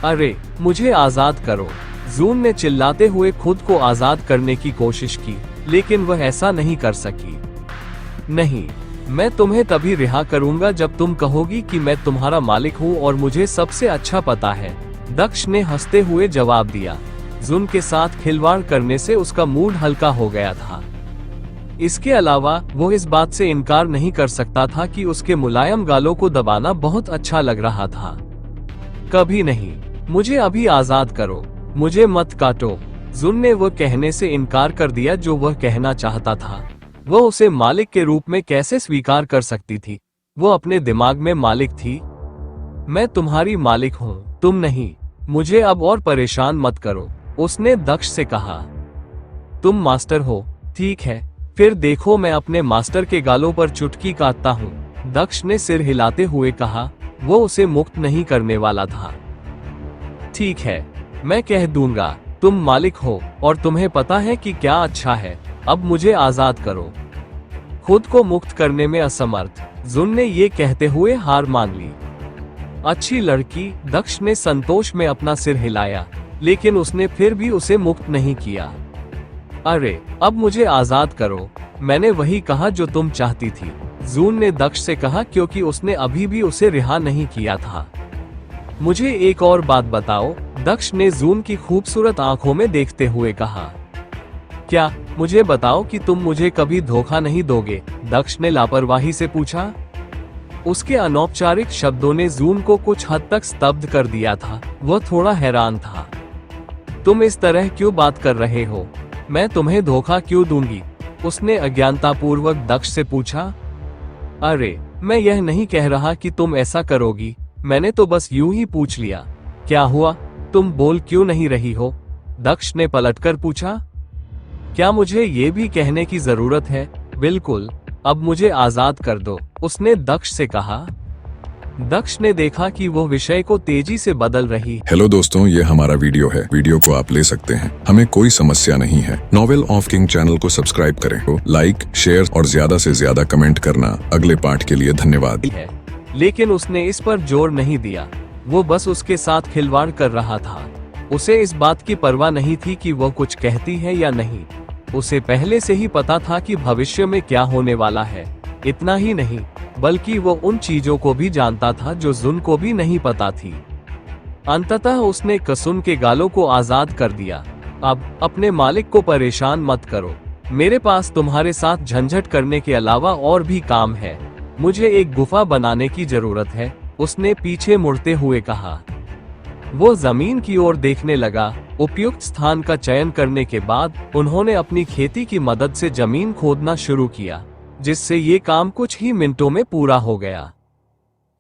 [SPEAKER 2] अरे, मुझे आजाद करो, जून ने चिल्लाते हुए खुद को आजाद करने की कोशिश की, लेकिन वह ऐसा नहीं कर सकी। नहीं, मैं तुम्हें तभी रिहा करूंगा जब तुम कहोगी कि मैं तुम्हारा मालिक हूँ और मुझे सबसे अच्छा पता है, दक्ष ने हंसते हुए जवाब दिया। जून के साथ खिलवाड़ करने से उसका मूड हल्का हो गया था। इसके अलावा वो इस बात से इनकार नहीं कर सकता था कि उसके मुलायम गालों को दबाना बहुत अच्छा लग रहा था। कभी नहीं, मुझे अभी आजाद करो, मुझे मत काटो, जून ने वह कहने से इनकार कर दिया जो वह कहना चाहता था। वह उसे मालिक के रूप में कैसे स्वीकार कर सकती थी? वो अपने दिमाग में मालिक थी। मैं तुम्हारी मालिक हूँ, तुम नहीं। मुझे अब और परेशान मत करो, उसने दक्ष से कहा। तुम मास्टर हो, ठीक है, फिर देखो मैं अपने मास्टर के गालों पर चुटकी काटता हूँ, दक्ष ने सिर हिलाते हुए कहा। वो उसे मुक्त नहीं करने वाला था। ठीक है, मैं कह दूंगा, तुम मालिक हो और तुम्हें पता है कि क्या अच्छा है, अब मुझे आजाद करो। खुद को मुक्त करने में असमर्थ जुन ने ये कहते हुए हार मान ली। अच्छी लड़की, दक्ष ने संतोष में अपना सिर हिलाया, लेकिन उसने फिर भी उसे मुक्त नहीं किया। अरे, अब मुझे आजाद करो, मैंने वही कहा जो तुम चाहती थी, जून ने दक्ष से कहा, क्योंकि उसने अभी भी उसे रिहा नहीं किया था। मुझे एक और बात बताओ, दक्ष ने जून की खूबसूरत आंखों में देखते हुए कहा। क्या? मुझे बताओ कि तुम मुझे कभी धोखा नहीं दोगे, दक्ष ने लापरवाही से पूछा। उसके अनौपचारिक शब्दों ने जून को कुछ हद तक स्तब्ध कर दिया था। वह थोड़ा हैरान था। तुम इस तरह क्यों बात कर रहे हो? मैं तुम्हें धोखा क्यों दूंगी? उसने अज्ञानतापूर्वक दक्ष से पूछा। अरे, मैं यह नहीं कह रहा कि तुम ऐसा करोगी, मैंने तो बस यूं ही पूछ लिया। क्या हुआ, तुम बोल क्यों नहीं रही हो? दक्ष ने पलटकर पूछा। क्या मुझे ये भी कहने की जरूरत है? बिल्कुल, अब मुझे आजाद कर दो, उसने दक्ष से कहा। दक्ष ने देखा कि वो विषय को तेजी से बदल रही।
[SPEAKER 1] हेलो दोस्तों, ये हमारा वीडियो है। वीडियो को आप ले सकते हैं, हमें कोई समस्या नहीं है। नॉवेल ऑफ किंग चैनल को सब्सक्राइब करें, लाइक, शेयर और ज्यादा से ज्यादा कमेंट करना। अगले पार्ट के लिए धन्यवाद।
[SPEAKER 2] लेकिन उसने इस पर जोर नहीं दिया। वो बस उसके साथ खिलवाड़ कर रहा था। उसे इस बात की परवाह नहीं थी कि वो कुछ कहती है या नहीं। उसे पहले से ही पता था कि भविष्य में क्या होने वाला है। इतना ही नहीं, बल्कि वो उन चीजों को भी जानता था जो जुन को भी नहीं पता थी। अंततः उसने कसुन के गालों को आजाद कर दिया। अब अपने मालिक को परेशान मत करो, मेरे पास तुम्हारे साथ झंझट करने के अलावा और भी काम है। मुझे एक गुफा बनाने की जरूरत है, उसने पीछे मुड़ते हुए कहा। वो जमीन की ओर देखने लगा। उपयुक्त स्थान का चयन करने के बाद उन्होंने अपनी खेती की मदद से जमीन खोदना शुरू किया, जिससे ये काम कुछ ही मिनटों में पूरा हो गया।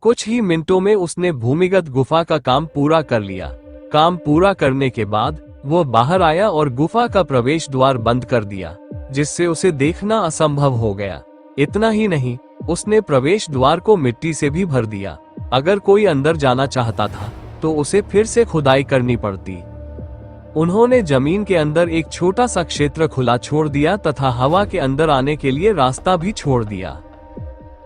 [SPEAKER 2] कुछ ही मिनटों में उसने भूमिगत गुफा का काम पूरा कर लिया। काम पूरा करने के बाद वो बाहर आया और गुफा का प्रवेश द्वार बंद कर दिया, जिससे उसे देखना असंभव हो गया। इतना ही नहीं, उसने प्रवेश द्वार को मिट्टी से भी भर दिया। अगर कोई अंदर जाना चाहता था तो उसे फिर से खुदाई करनी पड़ती। उन्होंने जमीन के अंदर एक छोटा सा क्षेत्र खुला छोड़ दिया तथा हवा के अंदर आने के लिए रास्ता भी छोड़ दिया।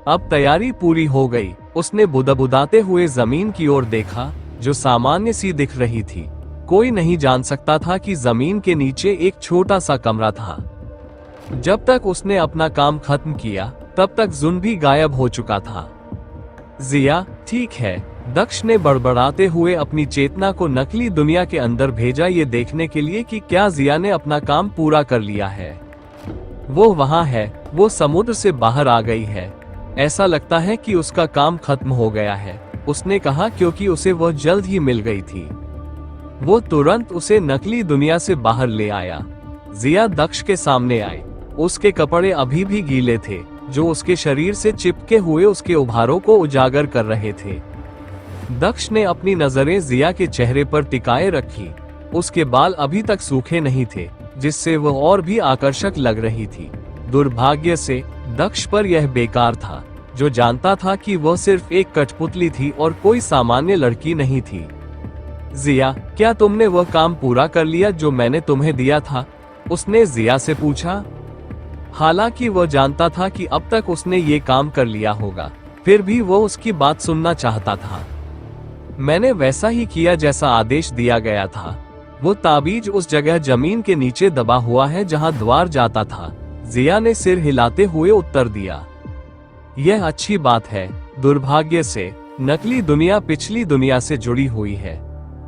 [SPEAKER 2] अब तैयारी पूरी हो गई। उसने बुदबुदाते हुए जमीन की ओर देखा, जो सामान्य सी दिख रही थी। कोई नहीं जान सकता था कि जमीन के नीचे एक छोटा सा कमरा था। जब तक उसने अपना काम खत्म किया, तब तक जुन भी गायब हो चुका था। जिया, ठीक है, दक्ष ने बड़बड़ाते हुए अपनी चेतना को नकली दुनिया के अंदर भेजा, ये देखने के लिए कि क्या जिया ने अपना काम पूरा कर लिया है। वो वहाँ है, वो समुद्र से बाहर आ गई है। ऐसा लगता है कि उसका काम खत्म हो गया है, उसने कहा, क्योंकि उसे वो जल्द ही मिल गई थी। वो तुरंत उसे नकली दुनिया से बाहर ले आया। जिया दक्ष के सामने आई। उसके कपड़े अभी भी गीले थे, जो उसके शरीर से चिपके हुए उसके उभारों को उजागर कर रहे थे। दक्ष ने अपनी नजरें जिया के चेहरे पर टिकाए रखी। उसके बाल अभी तक सूखे नहीं थे, जिससे वह और भी आकर्षक लग रही थी। दुर्भाग्य से दक्ष पर यह बेकार था, जो जानता था कि वह सिर्फ एक कठपुतली थी और कोई सामान्य लड़की नहीं थी। जिया, क्या तुमने वह काम पूरा कर लिया जो मैंने तुम्हें दिया था? उसने जिया से पूछा। हालांकि वह जानता था कि अब तक उसने ये काम कर लिया होगा, फिर भी वो उसकी बात सुनना चाहता था। मैंने वैसा ही किया जैसा आदेश दिया गया था। वो ताबीज उस जगह जमीन के नीचे दबा हुआ है जहां द्वार जाता था। जिया ने सिर हिलाते हुए उत्तर दिया। यह अच्छी बात है। दुर्भाग्य से नकली दुनिया पिछली दुनिया से जुड़ी हुई है।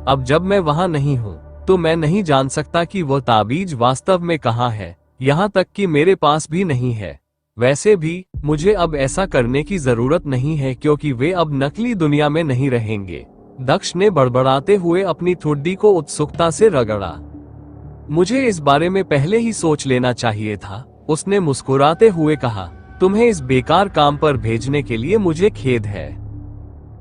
[SPEAKER 2] अब जब मैं वहां नहीं हूं, तो मैं नहीं जान सकता कि वह ताबीज वास्तव में कहां है। यहाँ तक कि मेरे पास भी नहीं है। वैसे भी मुझे अब ऐसा करने की जरूरत नहीं है, क्योंकि वे अब नकली दुनिया में नहीं रहेंगे। दक्ष ने बड़बड़ाते हुए अपनी ठुड्डी को उत्सुकता से रगड़ा। मुझे इस बारे में पहले ही सोच लेना चाहिए था, उसने मुस्कुराते हुए कहा। तुम्हें इस बेकार काम पर भेजने के लिए मुझे खेद है।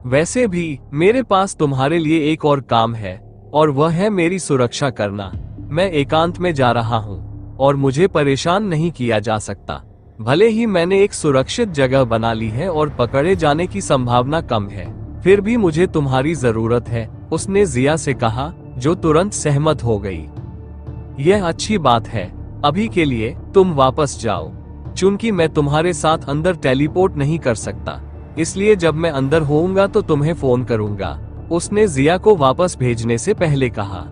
[SPEAKER 2] वैसे भी मेरे पास तुम्हारे लिए एक और काम है, और वह है मेरी सुरक्षा करना। मैं एकांत में जा रहा हूँ और मुझे परेशान नहीं किया जा सकता। भले ही मैंने एक सुरक्षित जगह बना ली है और पकड़े जाने की संभावना कम है, फिर भी मुझे तुम्हारी जरूरत है, उसने जिया से कहा, जो तुरंत सहमत हो गई। यह अच्छी बात है। अभी के लिए तुम वापस जाओ। चूंकि मैं तुम्हारे साथ अंदर टेलीपोर्ट नहीं कर सकता, इसलिए जब मैं अंदर होऊंगा तो तुम्हें फोन करूंगा, उसने जिया को वापस भेजने से पहले कहा।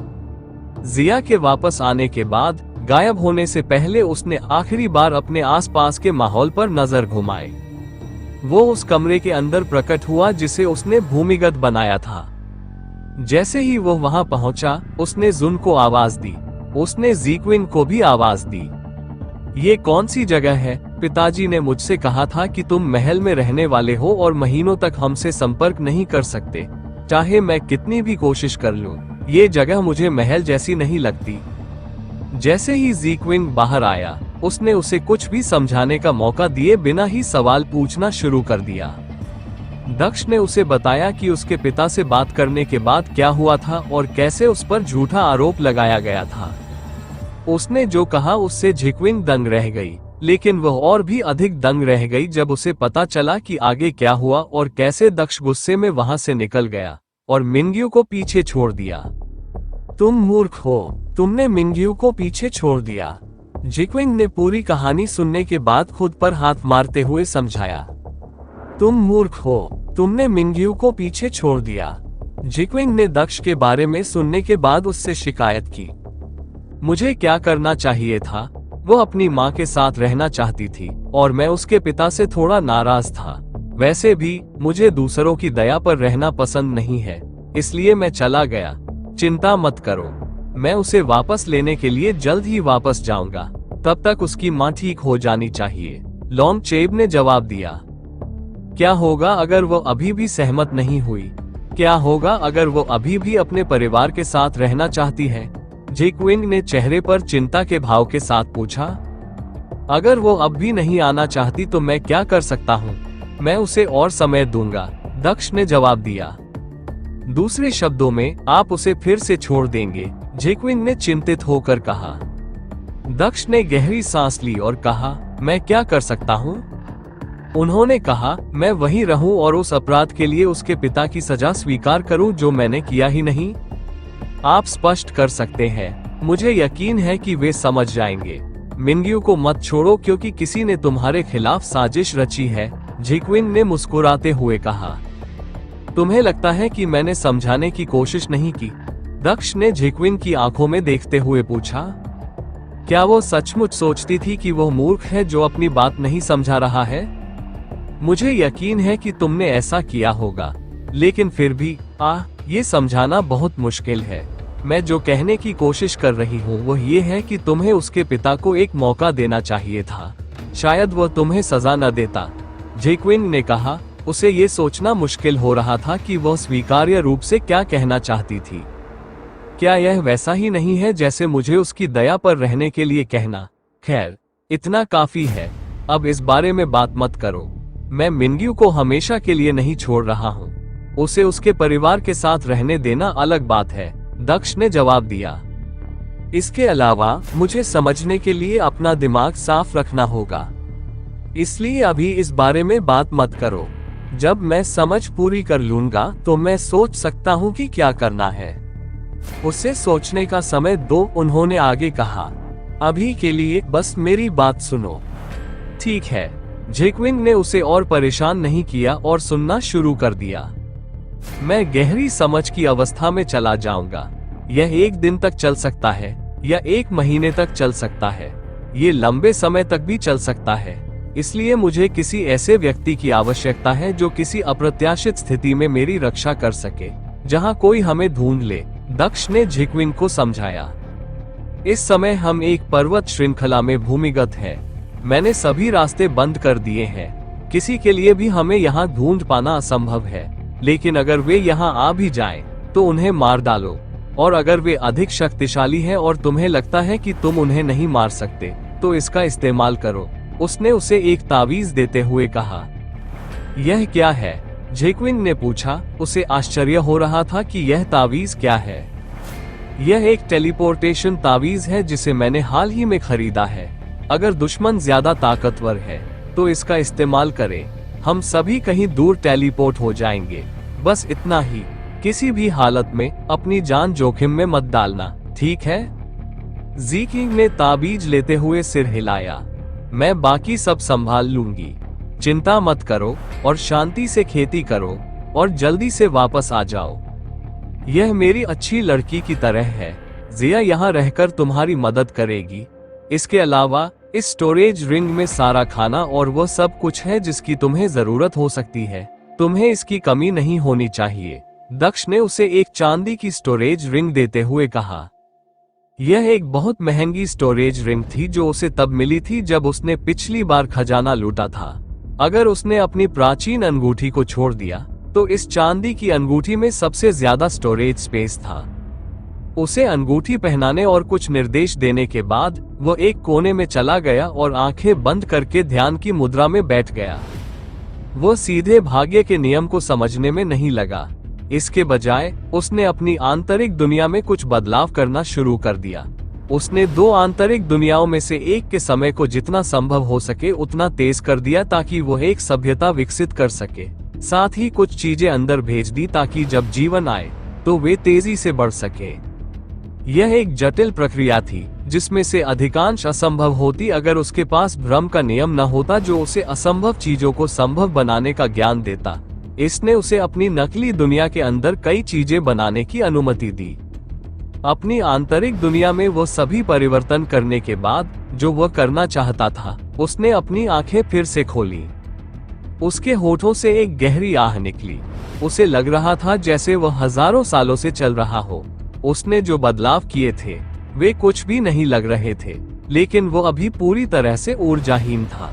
[SPEAKER 2] जिया के वापस आने के बाद गायब होने से पहले उसने आखिरी बार अपने आसपास के माहौल पर नजर घुमाई। वो उस कमरे के अंदर प्रकट हुआ जिसे उसने भूमिगत बनाया था। जैसे ही वो वहां पहुंचा, उसने जुन को आवाज दी। उसने जीक्विन को भी आवाज दी। ये कौन सी जगह है? पिताजी ने मुझसे कहा था कि तुम महल में रहने वाले हो और महीनों तक हमसे संपर्क नहीं कर सकते, चाहे मैं कितनी भी कोशिश कर लूं। ये जगह मुझे महल जैसी नहीं लगती। जैसे ही जीक्विन बाहर आया, उसने उसे कुछ भी समझाने का मौका दिए बिना ही सवाल पूछना शुरू कर दिया। दक्ष ने उसे बताया कि उसके पिता से बात करने के बाद क्या हुआ था और कैसे उस पर झूठा आरोप लगाया गया था। उसने जो कहा उससे झिक्विन दंग रह गई, लेकिन वह और भी अधिक दंग रह गई जब उसे पता चला कि आगे क्या हुआ और कैसे दक्ष गुस्से में वहां से निकल गया और मिंग्यू को पीछे छोड़ दिया। तुम मूर्ख हो, तुमने मिंग्यू को पीछे छोड़ दिया, झिक्विन ने पूरी कहानी सुनने के बाद खुद पर हाथ मारते हुए समझाया। तुम मूर्ख हो, तुमने मिंग्यू को पीछे छोड़ दिया, झिक्विन ने दक्ष के बारे में सुनने के बाद उससे शिकायत की। मुझे क्या करना चाहिए था? वो अपनी माँ के साथ रहना चाहती थी और मैं उसके पिता से थोड़ा नाराज था। वैसे भी मुझे दूसरों की दया पर रहना पसंद नहीं है, इसलिए मैं चला गया। चिंता मत करो, मैं उसे वापस लेने के लिए जल्द ही वापस जाऊंगा। तब तक उसकी माँ ठीक हो जानी चाहिए, लॉन्ग चेब ने जवाब दिया। क्या होगा अगर वो अभी भी सहमत नहीं हुई? क्या होगा अगर वो अभी भी अपने परिवार के साथ रहना चाहती है? झिक्विन ने चेहरे पर चिंता के भाव के साथ पूछा। अगर वो अब भी नहीं आना चाहती तो मैं क्या कर सकता हूँ? मैं उसे और समय दूंगा, दक्ष ने जवाब दिया। दूसरे शब्दों में, आप उसे फिर से छोड़ देंगे, झिक्विन ने चिंतित होकर कहा। दक्ष ने गहरी सांस ली और कहा, मैं क्या कर सकता हूँ? उन्होंने कहा, मैं वहीं रहूं और उस अपराध के लिए उसके पिता की सजा स्वीकार करूं जो मैंने किया ही नहीं? आप स्पष्ट कर सकते हैं, मुझे यकीन है कि वे समझ जाएंगे। मिंग्यू को मत छोड़ो क्योंकि किसी ने तुम्हारे खिलाफ साजिश रची है, झिक्विन ने मुस्कुराते हुए कहा। तुम्हें लगता है कि मैंने समझाने की कोशिश नहीं की? दक्ष ने झिक्विन की आंखों में देखते हुए पूछा। क्या वो सचमुच सोचती थी कि वो मूर्ख है जो अपनी बात नहीं समझा रहा है? मुझे यकीन है कि तुमने ऐसा किया होगा, लेकिन फिर भी ये समझाना बहुत मुश्किल है। मैं जो कहने की कोशिश कर रही हूँ वह ये है कि तुम्हें उसके पिता को एक मौका देना चाहिए था। शायद वह तुम्हें सजा न देता, झिक्विन ने कहा। उसे ये सोचना मुश्किल हो रहा था कि वह स्वीकार्य रूप से क्या कहना चाहती थी। क्या यह वैसा ही नहीं है जैसे मुझे उसकी दया पर रहने के लिए कहना? खैर, इतना काफी है, अब इस बारे में बात मत करो। मैं मिंग्यू को हमेशा के लिए नहीं छोड़ रहा हूँ, उसे उसके परिवार के साथ रहने देना अलग बात है, दक्ष ने जवाब दिया। इसके अलावा मुझे समझने के लिए अपना दिमाग साफ रखना होगा, इसलिए अभी इस बारे में बात मत करो। जब मैं समझ पूरी कर लूंगा तो मैं सोच सकता हूँ कि क्या करना है। उसे सोचने का समय दो, उन्होंने आगे कहा। अभी के लिए बस मेरी बात सुनो। ठीक है, झिक्विन ने उसे और परेशान नहीं किया और सुनना शुरू कर दिया। मैं गहरी समझ की अवस्था में चला जाऊंगा। यह एक दिन तक चल सकता है या एक महीने तक चल सकता है, ये लंबे समय तक भी चल सकता है। इसलिए मुझे किसी ऐसे व्यक्ति की आवश्यकता है जो किसी अप्रत्याशित स्थिति में मेरी रक्षा कर सके, जहां कोई हमें ढूंढ ले, दक्ष ने झिक्विन को समझाया। इस समय हम एक पर्वत श्रृंखला में भूमिगत हैं। मैंने सभी रास्ते बंद कर दिए हैं। किसी के लिए भी हमें यहाँ ढूंढ पाना असंभव है, लेकिन अगर वे यहाँ आ भी जाएं, तो उन्हें मार डालो। और अगर वे अधिक शक्तिशाली हैं और तुम्हें लगता है कि तुम उन्हें नहीं मार सकते, तो इसका इस्तेमाल करो, उसने उसे एक तावीज देते हुए कहा। यह क्या है? जेक्विन ने पूछा। उसे आश्चर्य हो रहा था कि यह तावीज क्या है। यह एक टेलीपोर्टेशन तावीज है जिसे मैंने हाल ही में खरीदा है। अगर दुश्मन ज्यादा ताकतवर है तो इसका इस्तेमाल करें। हम सभी कहीं दूर टेलीपोर्ट हो जाएंगे। बस इतना ही। किसी भी हालत में अपनी जान जोखिम में मत डालना, ठीक है? जी किंग ने ताबीज लेते हुए सिर हिलाया। मैं बाकी सब संभाल लूंगी। चिंता मत करो और शांति से खेती करो और जल्दी से वापस आ जाओ। यह मेरी अच्छी लड़की की तरह है। जिया यहाँ रहकर तुम्हारी मदद करेगी। इसके अलावा इस स्टोरेज रिंग में सारा खाना और वह सब कुछ है जिसकी तुम्हें जरूरत हो सकती है। तुम्हें इसकी कमी नहीं होनी चाहिए। दक्ष ने उसे एक चांदी की स्टोरेज रिंग देते हुए कहा। यह एक बहुत महंगी स्टोरेज रिंग थी जो उसे तब मिली थी जब उसने पिछली बार खजाना लूटा था। अगर उसने अपनी प्राचीन अंगूठी को छोड़ दिया तो इस चांदी की अंगूठी में सबसे ज्यादा स्टोरेज स्पेस था। उसे अंगूठी पहनाने और कुछ निर्देश देने के बाद वह एक कोने में चला गया और आंखें बंद करके ध्यान की मुद्रा में बैठ गया। वह सीधे भाग्य के नियम को समझने में नहीं लगा। इसके बजाय उसने अपनी आंतरिक दुनिया में कुछ बदलाव करना शुरू कर दिया। उसने दो आंतरिक दुनियाओं में से एक के समय को जितना संभव हो सके उतना तेज कर दिया ताकि वह एक सभ्यता विकसित कर सके। साथ ही कुछ चीजें अंदर भेज दी ताकि जब जीवन आए तो वे तेजी से बढ़ सके। यह एक जटिल प्रक्रिया थी जिसमें से अधिकांश असंभव होती अगर उसके पास भ्रम का नियम न होता जो उसे असंभव चीजों को संभव बनाने का ज्ञान देता। इसने उसे अपनी नकली दुनिया के अंदर कई चीजें बनाने की अनुमति दी। अपनी आंतरिक दुनिया में वो सभी परिवर्तन करने के बाद जो वह करना चाहता था, उसने अपनी आंखें फिर से खोली। उसके होठों से एक गहरी आह निकली। उसे लग रहा था जैसे वह हजारों सालों से चल रहा हो। उसने जो बदलाव किए थे वे कुछ भी नहीं लग रहे थे, लेकिन वो अभी पूरी तरह से ऊर्जाहीन था।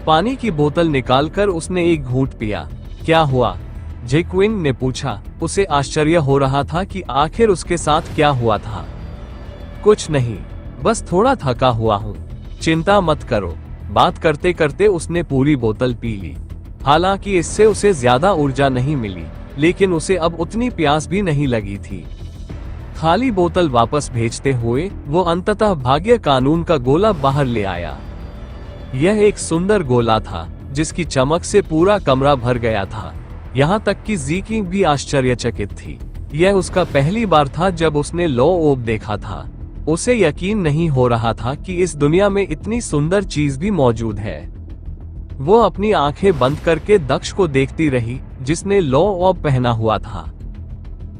[SPEAKER 2] पानी की बोतल निकालकर उसने एक घूंट पिया। क्या हुआ? जेक्विन ने पूछा। उसे आश्चर्य हो रहा था कि आखिर उसके साथ क्या हुआ था। कुछ नहीं, बस थोड़ा थका हुआ हूँ। चिंता मत करो। बात करते करते उसने पूरी बोतल पी ली। हालांकि इससे उसे ज्यादा ऊर्जा नहीं मिली, लेकिन उसे अब उतनी प्यास भी नहीं लगी थी। खाली बोतल वापस भेजते हुए वो अंततः भाग्य कानून का गोला बाहर ले आया। यह एक सुंदर गोला था जिसकी चमक से पूरा कमरा भर गया था। यहाँ तक कि जी किंग भी आश्चर्यचकित थी। यह उसका पहली बार था जब उसने लॉ ओब देखा था। उसे यकीन नहीं हो रहा था कि इस दुनिया में इतनी सुंदर चीज भी मौजूद है। वो अपनी आंखें बंद करके दक्ष को देखती रही जिसने लॉ ओब पहना हुआ था।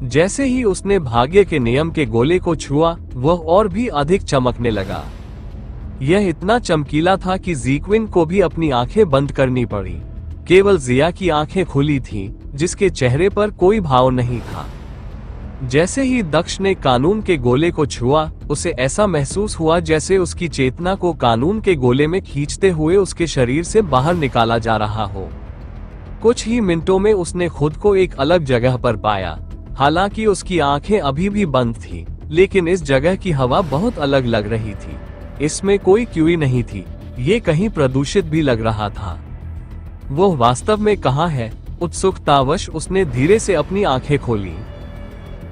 [SPEAKER 2] जैसे ही उसने भाग्य के नियम के गोले को छुआ वह और भी अधिक चमकने लगा। यह इतना चमकीला था कि जेक्विन को भी अपनी आंखें बंद करनी पड़ी। केवल जिया की आंखें खुली थीं, जिसके चेहरे पर कोई भाव नहीं था। जैसे ही दक्ष ने कानून के गोले को छुआ, उसे ऐसा महसूस हुआ जैसे उसकी चेतना को कानून के गोले में खींचते हुए उसके शरीर से बाहर निकाला जा रहा हो। कुछ ही मिनटों में उसने खुद को एक अलग जगह पर पाया। हालांकि उसकी आंखें अभी भी बंद थीं, लेकिन इस जगह की हवा बहुत अलग लग रही थी। इसमें कोई कीवी नहीं थी। ये कहीं प्रदूषित भी लग रहा था। वो वास्तव में कहाँ है? उत्सुकतावश उसने धीरे से अपनी आंखें खोली।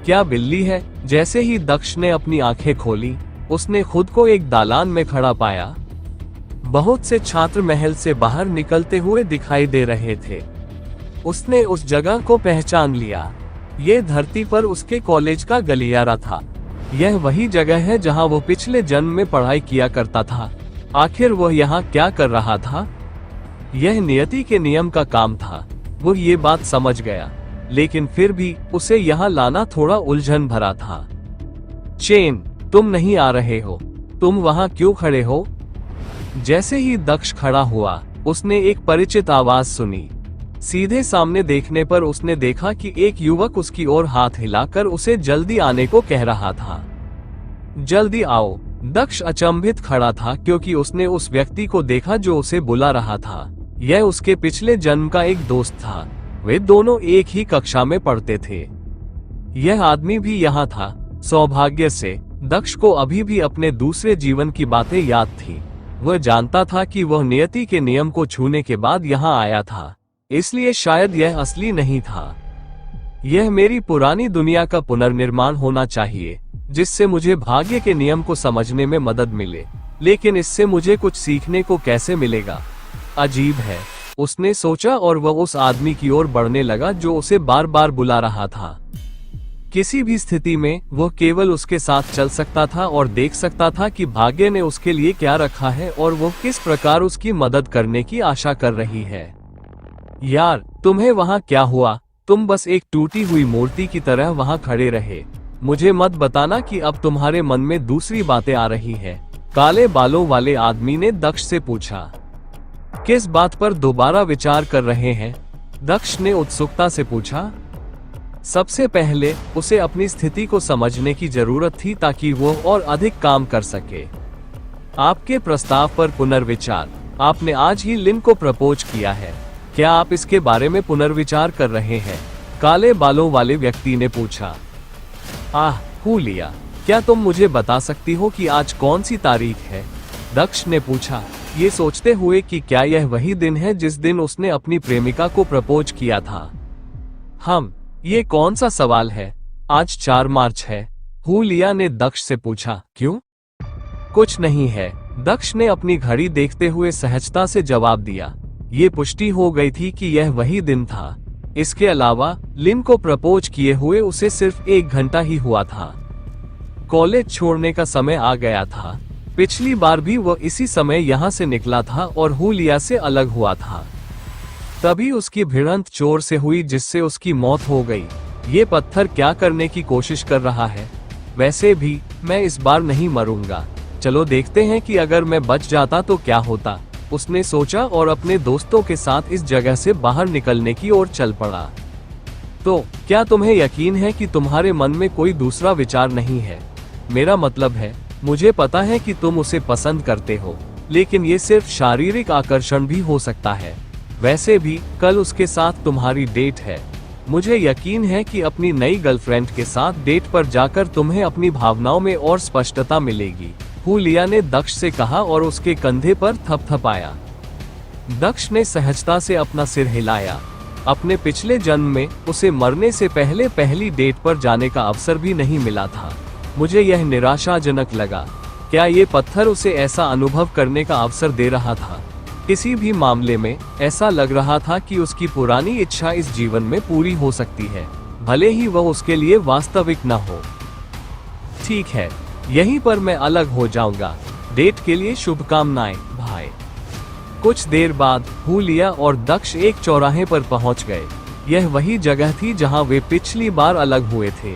[SPEAKER 2] क्या बिल्ली है? जैसे ही दक्ष ने अपनी आंखें खोली, उसने खुद को एक दालान में खड़ा पाया। बहुत से छात्र महल से बाहर निकलते हुए दिखाई दे रहे थे। उसने उस जगह को पहचान लिया। ये धरती पर उसके कॉलेज का गलियारा था। यह वही जगह है जहां वो पिछले जन्म में पढ़ाई किया करता था। आखिर वह यहाँ क्या कर रहा था? यह नियति के नियम का काम था। वो ये बात समझ गया, लेकिन फिर भी उसे यहाँ लाना थोड़ा उलझन भरा था। चेन, तुम नहीं आ रहे हो? तुम वहाँ क्यों खड़े हो? जैसे ही दक्ष खड़ा हुआ, उसने एक परिचित आवाज सुनी। सीधे सामने देखने पर उसने देखा कि एक युवक उसकी ओर हाथ हिलाकर उसे जल्दी आने को कह रहा था। जल्दी आओ। दक्ष अचंभित खड़ा था क्योंकि उसने उस व्यक्ति को देखा जो उसे बुला रहा था। यह उसके पिछले जन्म का एक दोस्त था। वे दोनों एक ही कक्षा में पढ़ते थे। यह आदमी भी यहाँ था। सौभाग्य से दक्ष को अभी भी अपने दूसरे जीवन की बातें याद थी। वह जानता था कि वह नियति के नियम को छूने के बाद यहाँ आया था। इसलिए शायद यह असली नहीं था। यह मेरी पुरानी दुनिया का पुनर्निर्माण होना चाहिए, जिससे मुझे भाग्य के नियम को समझने में मदद मिले। लेकिन इससे मुझे कुछ सीखने को कैसे मिलेगा? अजीब है, उसने सोचा और वह उस आदमी की ओर बढ़ने लगा जो उसे बार बार बुला रहा था। किसी भी स्थिति में वह केवल उसके साथ चल सकता था और देख सकता था कि भाग्य ने उसके लिए क्या रखा है और वह किस प्रकार उसकी मदद करने की आशा कर रही है। यार, तुम्हें वहां क्या हुआ? तुम बस एक टूटी हुई मूर्ति की तरह वहां खड़े रहे। मुझे मत बताना कि अब तुम्हारे मन में दूसरी बातें आ रही हैं। काले बालों वाले आदमी ने दक्ष से पूछा। किस बात पर दोबारा विचार कर रहे हैं? दक्ष ने उत्सुकता से पूछा। सबसे पहले उसे अपनी स्थिति को समझने की जरूरत थी ताकि वो और अधिक काम कर सके। आपके प्रस्ताव पर पुनर्विचार। आपने आज ही लिन को प्रपोज किया है। क्या आप इसके बारे में पुनर्विचार कर रहे हैं? काले बालों वाले व्यक्ति ने पूछा। हुलिया, क्या तुम मुझे बता सकती हो कि आज कौन सी तारीख है? दक्ष ने पूछा, ये सोचते हुए कि क्या यह वही दिन है जिस दिन उसने अपनी प्रेमिका को प्रपोज किया था। ये कौन सा सवाल है? आज 4 मार्च है। हुलिया ने दक्ष से पूछा। क्यों? कुछ नहीं है, दक्ष ने अपनी घड़ी देखते हुए सहजता से जवाब दिया। ये पुष्टि हो गई थी कि यह वही दिन था। इसके अलावा लिन को प्रपोज किए हुए उसे सिर्फ 1 घंटा ही हुआ था। कॉलेज छोड़ने का समय आ गया था। पिछली बार भी वह इसी समय यहाँ से निकला था और हुलिया से अलग हुआ था। तभी उसकी भिड़ंत चोर से हुई जिससे उसकी मौत हो गई। ये पत्थर क्या करने की कोशिश कर रहा है? वैसे भी मैं इस बार नहीं मरूंगा। चलो देखते हैं कि अगर मैं बच जाता तो क्या होता, उसने सोचा और अपने दोस्तों के साथ इस जगह से बाहर निकलने की ओर चल पड़ा। तो क्या तुम्हें यकीन है कि तुम्हारे मन में कोई दूसरा विचार नहीं है? मेरा मतलब है, मुझे पता है कि तुम उसे पसंद करते हो, लेकिन ये सिर्फ शारीरिक आकर्षण भी हो सकता है। वैसे भी कल उसके साथ तुम्हारी डेट है। मुझे यकीन है कि अपनी नई गर्लफ्रेंड के साथ डेट पर जाकर तुम्हें अपनी भावनाओं में और स्पष्टता मिलेगी, हुलिया ने दक्ष से कहा और उसके कंधे पर थपथपाया। दक्ष ने सहजता से अपना सिर हिलाया। अपने पिछले जन्म में उसे मरने से पहले पहली डेट पर जाने का अवसर भी नहीं मिला था। मुझे यह निराशाजनक लगा। क्या ये पत्थर उसे ऐसा अनुभव करने का अवसर दे रहा था? किसी भी मामले में ऐसा लग रहा था कि उसकी पुरानी इच्छा इस जीवन में पूरी हो सकती है, भले ही वह उसके लिए वास्तविक न हो। ठीक है, यहीं पर मैं अलग हो जाऊंगा। डेट के लिए शुभकामनाएं, भाई। कुछ देर बाद हुलिया और दक्ष एक चौराहे पर पहुंच गए। यह वही जगह थी जहां वे पिछली बार अलग हुए थे।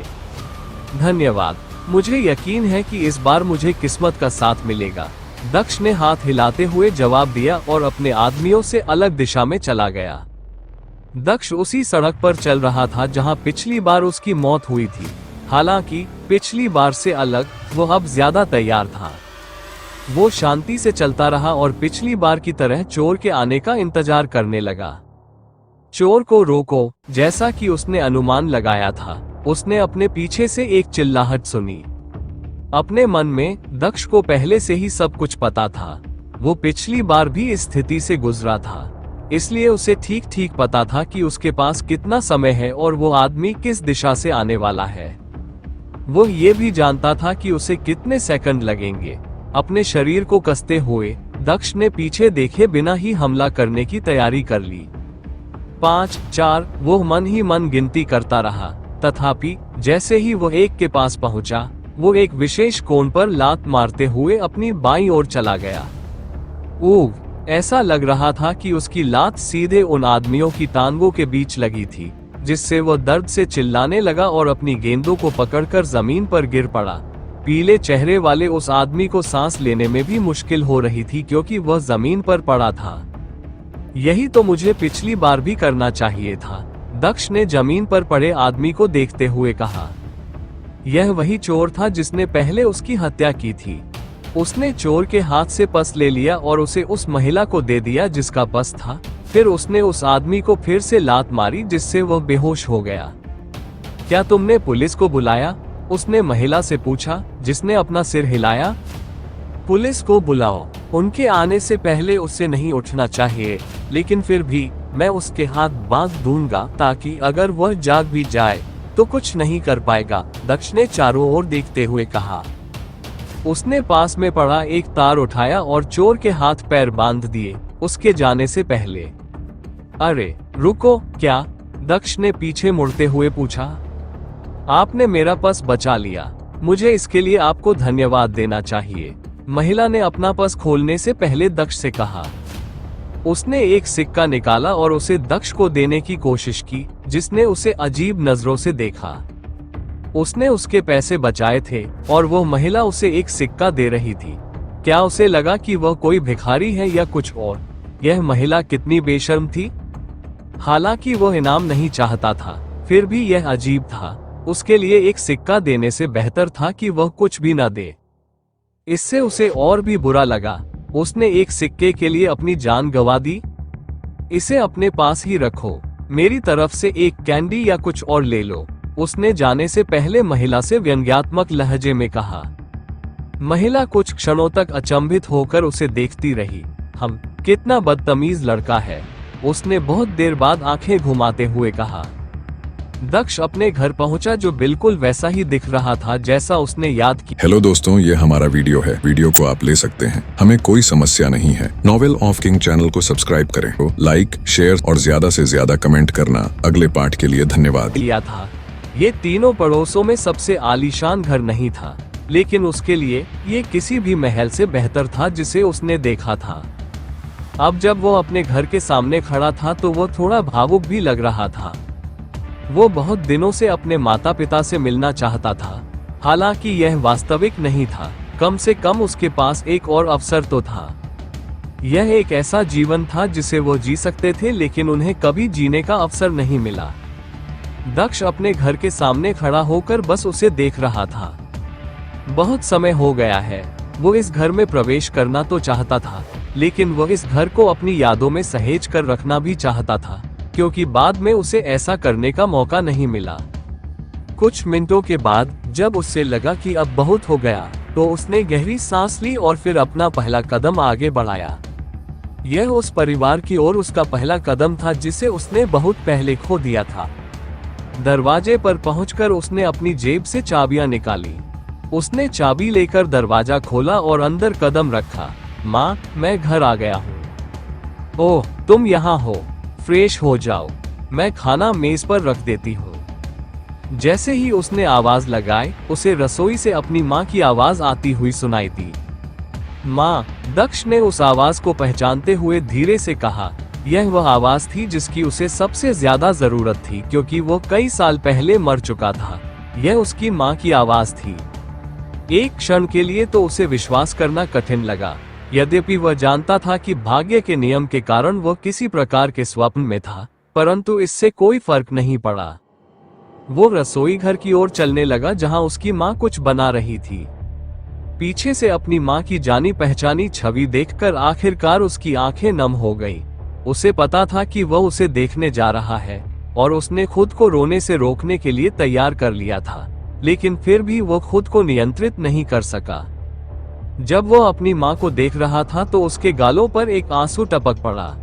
[SPEAKER 2] धन्यवाद, मुझे यकीन है कि इस बार मुझे किस्मत का साथ मिलेगा, दक्ष ने हाथ हिलाते हुए जवाब दिया और अपने आदमियों से अलग दिशा में चला गया। दक्ष उसी सड़क पर चल रहा था जहां पिछली बार उसकी मौत हुई थी। हालांकि पिछली बार से अलग, वो अब ज्यादा तैयार था। वो शांति से चलता रहा और पिछली बार की तरह चोर के आने का इंतजार करने लगा। चोर को रोको, जैसा कि उसने अनुमान लगाया था। उसने अपने पीछे से एक चिल्लाहट सुनी। अपने मन में दक्ष को पहले से ही सब कुछ पता था। वो पिछली बार भी इस स्थिति से गुजरा था, इसलिए उसे ठीक ठीक पता था कि उसके पास कितना समय है और वो आदमी किस दिशा से आने वाला है। वो ये भी जानता था कि उसे कितने सेकंड लगेंगे। अपने शरीर को कसते हुए दक्ष ने पीछे देखे बिना ही हमला करने की तैयारी कर ली। 5, 4, वो मन ही मन गिनती करता रहा। तथापि जैसे ही वो एक के पास पहुंचा, वो एक विशेष कोण पर लात मारते हुए अपनी बाईं ओर चला गया। ऐसा लग रहा था कि उसकी लात सीधे उन आदमियों की टांगों के बीच लगी थी, जिससे वह दर्द से चिल्लाने लगा और अपनी गेंदों को पकड़कर जमीन पर गिर पड़ा। पीले चेहरे वाले उस आदमी को सांस लेने में भी मुश्किल हो रही थी क्योंकि वह जमीन पर पड़ा था। यही तो मुझे पिछली बार भी करना चाहिए था, दक्ष ने जमीन पर पड़े आदमी को देखते हुए कहा। यह वही चोर था जिसने पहले उसकी हत्या की थी। उसने चोर के हाथ से पर्स ले लिया और उसे उस महिला को दे दिया जिसका पर्स था। फिर उसने उस आदमी को फिर से लात मारी जिससे वह बेहोश हो गया। क्या तुमने पुलिस को बुलाया? उसने महिला से पूछा, जिसने अपना सिर हिलाया। पुलिस को बुलाओ, उनके आने से पहले उससे नहीं उठना चाहिए, लेकिन फिर भी मैं उसके हाथ बांध दूंगा ताकि अगर वह जाग भी जाए तो कुछ नहीं कर पाएगा, दक्ष ने चारों ओर देखते हुए कहा। उसने पास में पड़ा एक तार उठाया और चोर के हाथ पैर बांध दिए उसके जाने से पहले। अरे रुको, क्या? दक्ष ने पीछे मुड़ते हुए पूछा। आपने मेरा पर्स बचा लिया, मुझे इसके लिए आपको धन्यवाद देना चाहिए, महिला ने अपना पर्स खोलने से पहले दक्ष से कहा। उसने एक सिक्का निकाला और उसे दक्ष को देने की कोशिश की, जिसने उसे अजीब नजरों से देखा। उसने उसके पैसे बचाए थे और वह महिला उसे एक सिक्का दे रही थी। क्या उसे लगा कि वह कोई भिखारी है या कुछ और? यह महिला कितनी बेशर्म थी। हालांकि वह इनाम नहीं चाहता था, फिर भी यह अजीब था। उसके लिए एक सिक्का देने से बेहतर था कि वह कुछ भी न दे। इससे उसे और भी बुरा लगा। उसने एक सिक्के के लिए अपनी जान गंवा दी। इसे अपने पास ही रखो, मेरी तरफ से एक कैंडी या कुछ और ले लो, उसने जाने से पहले महिला से व्यंग्यात्मक लहजे में कहा। महिला कुछ क्षणों तक अचंभित होकर उसे देखती रही। हम कितना बदतमीज लड़का है, उसने बहुत देर बाद आंखें घुमाते हुए कहा। दक्ष अपने घर पहुंचा जो बिल्कुल वैसा ही दिख रहा था जैसा उसने याद किया।
[SPEAKER 1] हेलो दोस्तों, ये हमारा वीडियो है। वीडियो को आप ले सकते हैं, हमें कोई समस्या नहीं है। नॉवेल ऑफ किंग चैनल को सब्सक्राइब करें, तो लाइक, शेयर और ज्यादा से ज्यादा कमेंट करना। अगले पार्ट के लिए धन्यवाद।
[SPEAKER 2] लिया था। ये तीनों पड़ोसों में सबसे आलीशान घर नहीं था, लेकिन उसके लिए ये किसी भी महल से बेहतर था जिसे उसने देखा था। अब जब वो अपने घर के सामने खड़ा था तो वो थोड़ा भावुक भी लग रहा था। वो बहुत दिनों से अपने माता पिता से मिलना चाहता था। हालांकि यह वास्तविक नहीं था, कम से कम उसके पास एक और अवसर तो था। यह एक ऐसा जीवन था जिसे वो जी सकते थे, लेकिन उन्हें कभी जीने का अवसर नहीं मिला। दक्ष अपने घर के सामने खड़ा होकर बस उसे देख रहा था। बहुत समय हो गया है। वो इस घर में प्रवेश करना तो चाहता था, लेकिन वह इस घर को अपनी यादों में सहेज कर रखना भी चाहता था, क्योंकि बाद में उसे ऐसा करने का मौका नहीं मिला। कुछ मिनटों के बाद जब उससे लगा कि अब बहुत हो गया, तो उसने गहरी सांस ली और फिर अपना पहला कदम आगे बढ़ाया। यह उस परिवार की ओर उसका पहला कदम था जिसे उसने बहुत पहले खो दिया था। दरवाजे पर पहुंचकर उसने अपनी जेब से चाबियां निकाली। उसने चाबी लेकर दरवाजा खोला और अंदर कदम रखा। माँ, मैं घर आ गया हूँ। ओह, तुम यहाँ हो, फ्रेश हो जाओ, मैं खाना मेज पर रख देती हूँ। जैसे ही उसने आवाज लगाई, उसे रसोई से अपनी माँ की आवाज आती हुई सुनाई दी। माँ, दक्ष ने उस आवाज को पहचानते हुए धीरे से कहा। यह वह आवाज थी जिसकी उसे सबसे ज्यादा जरूरत थी, क्योंकि वो कई साल पहले मर चुका था। यह उसकी माँ की आवाज थी। एक क्षण के लिए तो उसे विश्वास करना कठिन लगा, यद्यपि वह जानता था कि भाग्य के नियम के कारण वह किसी प्रकार के स्वप्न में था, परंतु इससे कोई फर्क नहीं पड़ा। वो रसोई घर की ओर चलने लगा जहां उसकी माँ कुछ बना रही थी। पीछे से अपनी माँ की जानी पहचानी छवि देखकर आखिरकार उसकी आंखें नम हो गई। उसे पता था कि वह उसे देखने जा रहा है और उसने खुद को रोने से रोकने के लिए तैयार कर लिया था, लेकिन फिर भी वह खुद को नियंत्रित नहीं कर सका। जब वह अपनी माँ को देख रहा था तो उसके गालों पर एक आंसू टपक पड़ा।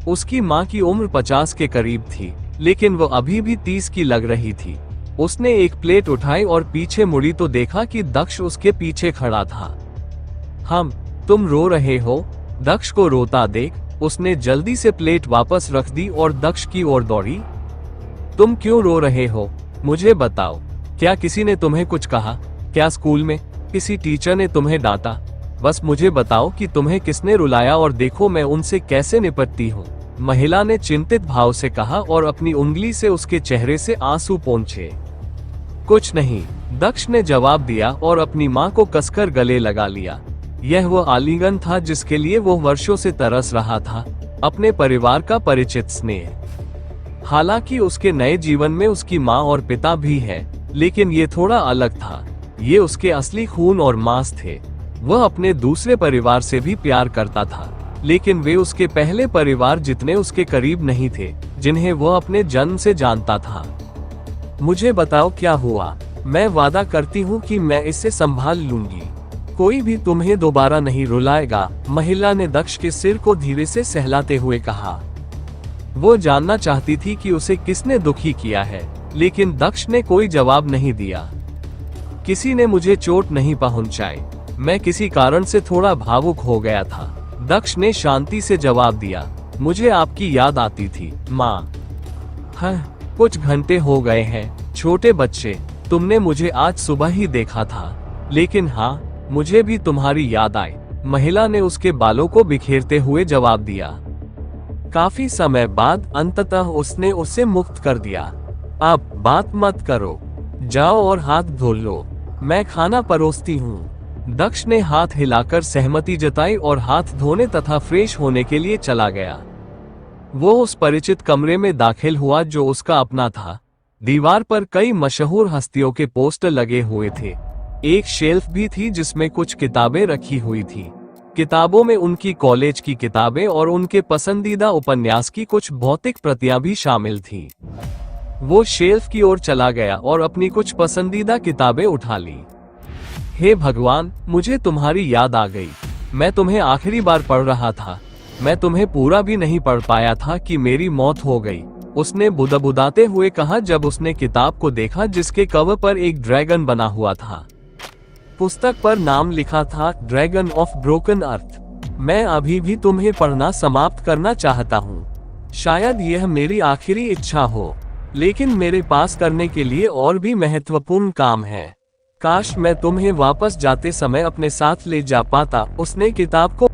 [SPEAKER 2] उसकी माँ की उम्र 50 के करीब थी, लेकिन वह अभी भी 30 की लग रही थी। उसने एक प्लेट उठाई और पीछे मुड़ी तो देखा कि दक्ष उसके पीछे खड़ा था। तुम रो रहे हो? दक्ष को रोता देख उसने जल्दी से प्लेट वापस रख दी और दक्ष की ओर दौड़ी। तुम क्यों रो रहे हो? मुझे बताओ, क्या किसी ने तुम्हें कुछ कहा? क्या स्कूल में किसी टीचर ने तुम्हें डांटा? बस मुझे बताओ कि तुम्हें किसने रुलाया और देखो मैं उनसे कैसे निपटती हूँ, महिला ने चिंतित भाव से कहा और अपनी उंगली से उसके चेहरे से आंसू पोंछे। कुछ नहीं, दक्ष ने जवाब दिया और अपनी माँ को कसकर गले लगा लिया। यह वो आलिंगन था जिसके लिए वो वर्षों से तरस रहा था, अपने परिवार का परिचित स्नेह। हालांकि उसके नए जीवन में उसकी माँ और पिता भी है, लेकिन ये थोड़ा अलग था। ये उसके असली खून और मांस थे। वह अपने दूसरे परिवार से भी प्यार करता था, लेकिन वे उसके पहले परिवार जितने उसके करीब नहीं थे, जिन्हें वह अपने जन्म से जानता था। मुझे बताओ क्या हुआ? मैं वादा करती हूँ कि मैं इसे संभाल लूंगी। कोई भी तुम्हें दोबारा नहीं रुलाएगा, महिला ने दक्ष के सिर को धीरे से सहलाते हुए कहा। वो जानना चाहती थी कि उसे किसने दुखी किया है, लेकिन दक्ष ने कोई जवाब नहीं दिया। किसी ने मुझे चोट नहीं पहुंचाई, मैं किसी कारण से थोड़ा भावुक हो गया था, दक्ष ने शांति से जवाब दिया। मुझे आपकी याद आती थी, माँ। हाँ, कुछ घंटे हो गए हैं, छोटे बच्चे, तुमने मुझे आज सुबह ही देखा था, लेकिन हाँ, मुझे भी तुम्हारी याद आई, महिला ने उसके बालों को बिखेरते हुए जवाब दिया। काफी समय बाद अंततः उसने उसे मुक्त कर दिया। अब बात मत करो, जाओ और हाथ धो लो, मैं खाना परोसती हूँ। दक्ष ने हाथ हिलाकर सहमति जताई और हाथ धोने तथा फ्रेश होने के लिए चला गया। वो उस परिचित कमरे में दाखिल हुआ जो उसका अपना था। दीवार पर कई मशहूर हस्तियों के पोस्टर लगे हुए थे। एक शेल्फ भी थी जिसमें कुछ किताबें रखी हुई थी। किताबों में उनकी कॉलेज की किताबें और उनके पसंदीदा उपन्यास की कुछ भौतिक प्रतियां भी शामिल थीं। वो शेल्फ की ओर चला गया और अपनी कुछ पसंदीदा किताबें उठा ली। हे भगवान, मुझे तुम्हारी याद आ गई। मैं तुम्हें आखिरी बार पढ़ रहा था, मैं तुम्हें पूरा भी नहीं पढ़ पाया था कि मेरी मौत हो गई, उसने बुदबुदाते हुए कहा जब उसने किताब को देखा जिसके कवर पर एक ड्रैगन बना हुआ था। पुस्तक पर नाम लिखा था, ड्रैगन ऑफ ब्रोकन अर्थ। मैं अभी भी तुम्हें पढ़ना समाप्त करना चाहता हूँ। शायद यह मेरी आखिरी इच्छा हो, लेकिन मेरे पास करने के लिए और भी महत्वपूर्ण काम है। काश मैं तुम्हें वापस जाते समय अपने साथ ले जा पाता। उसने किताब को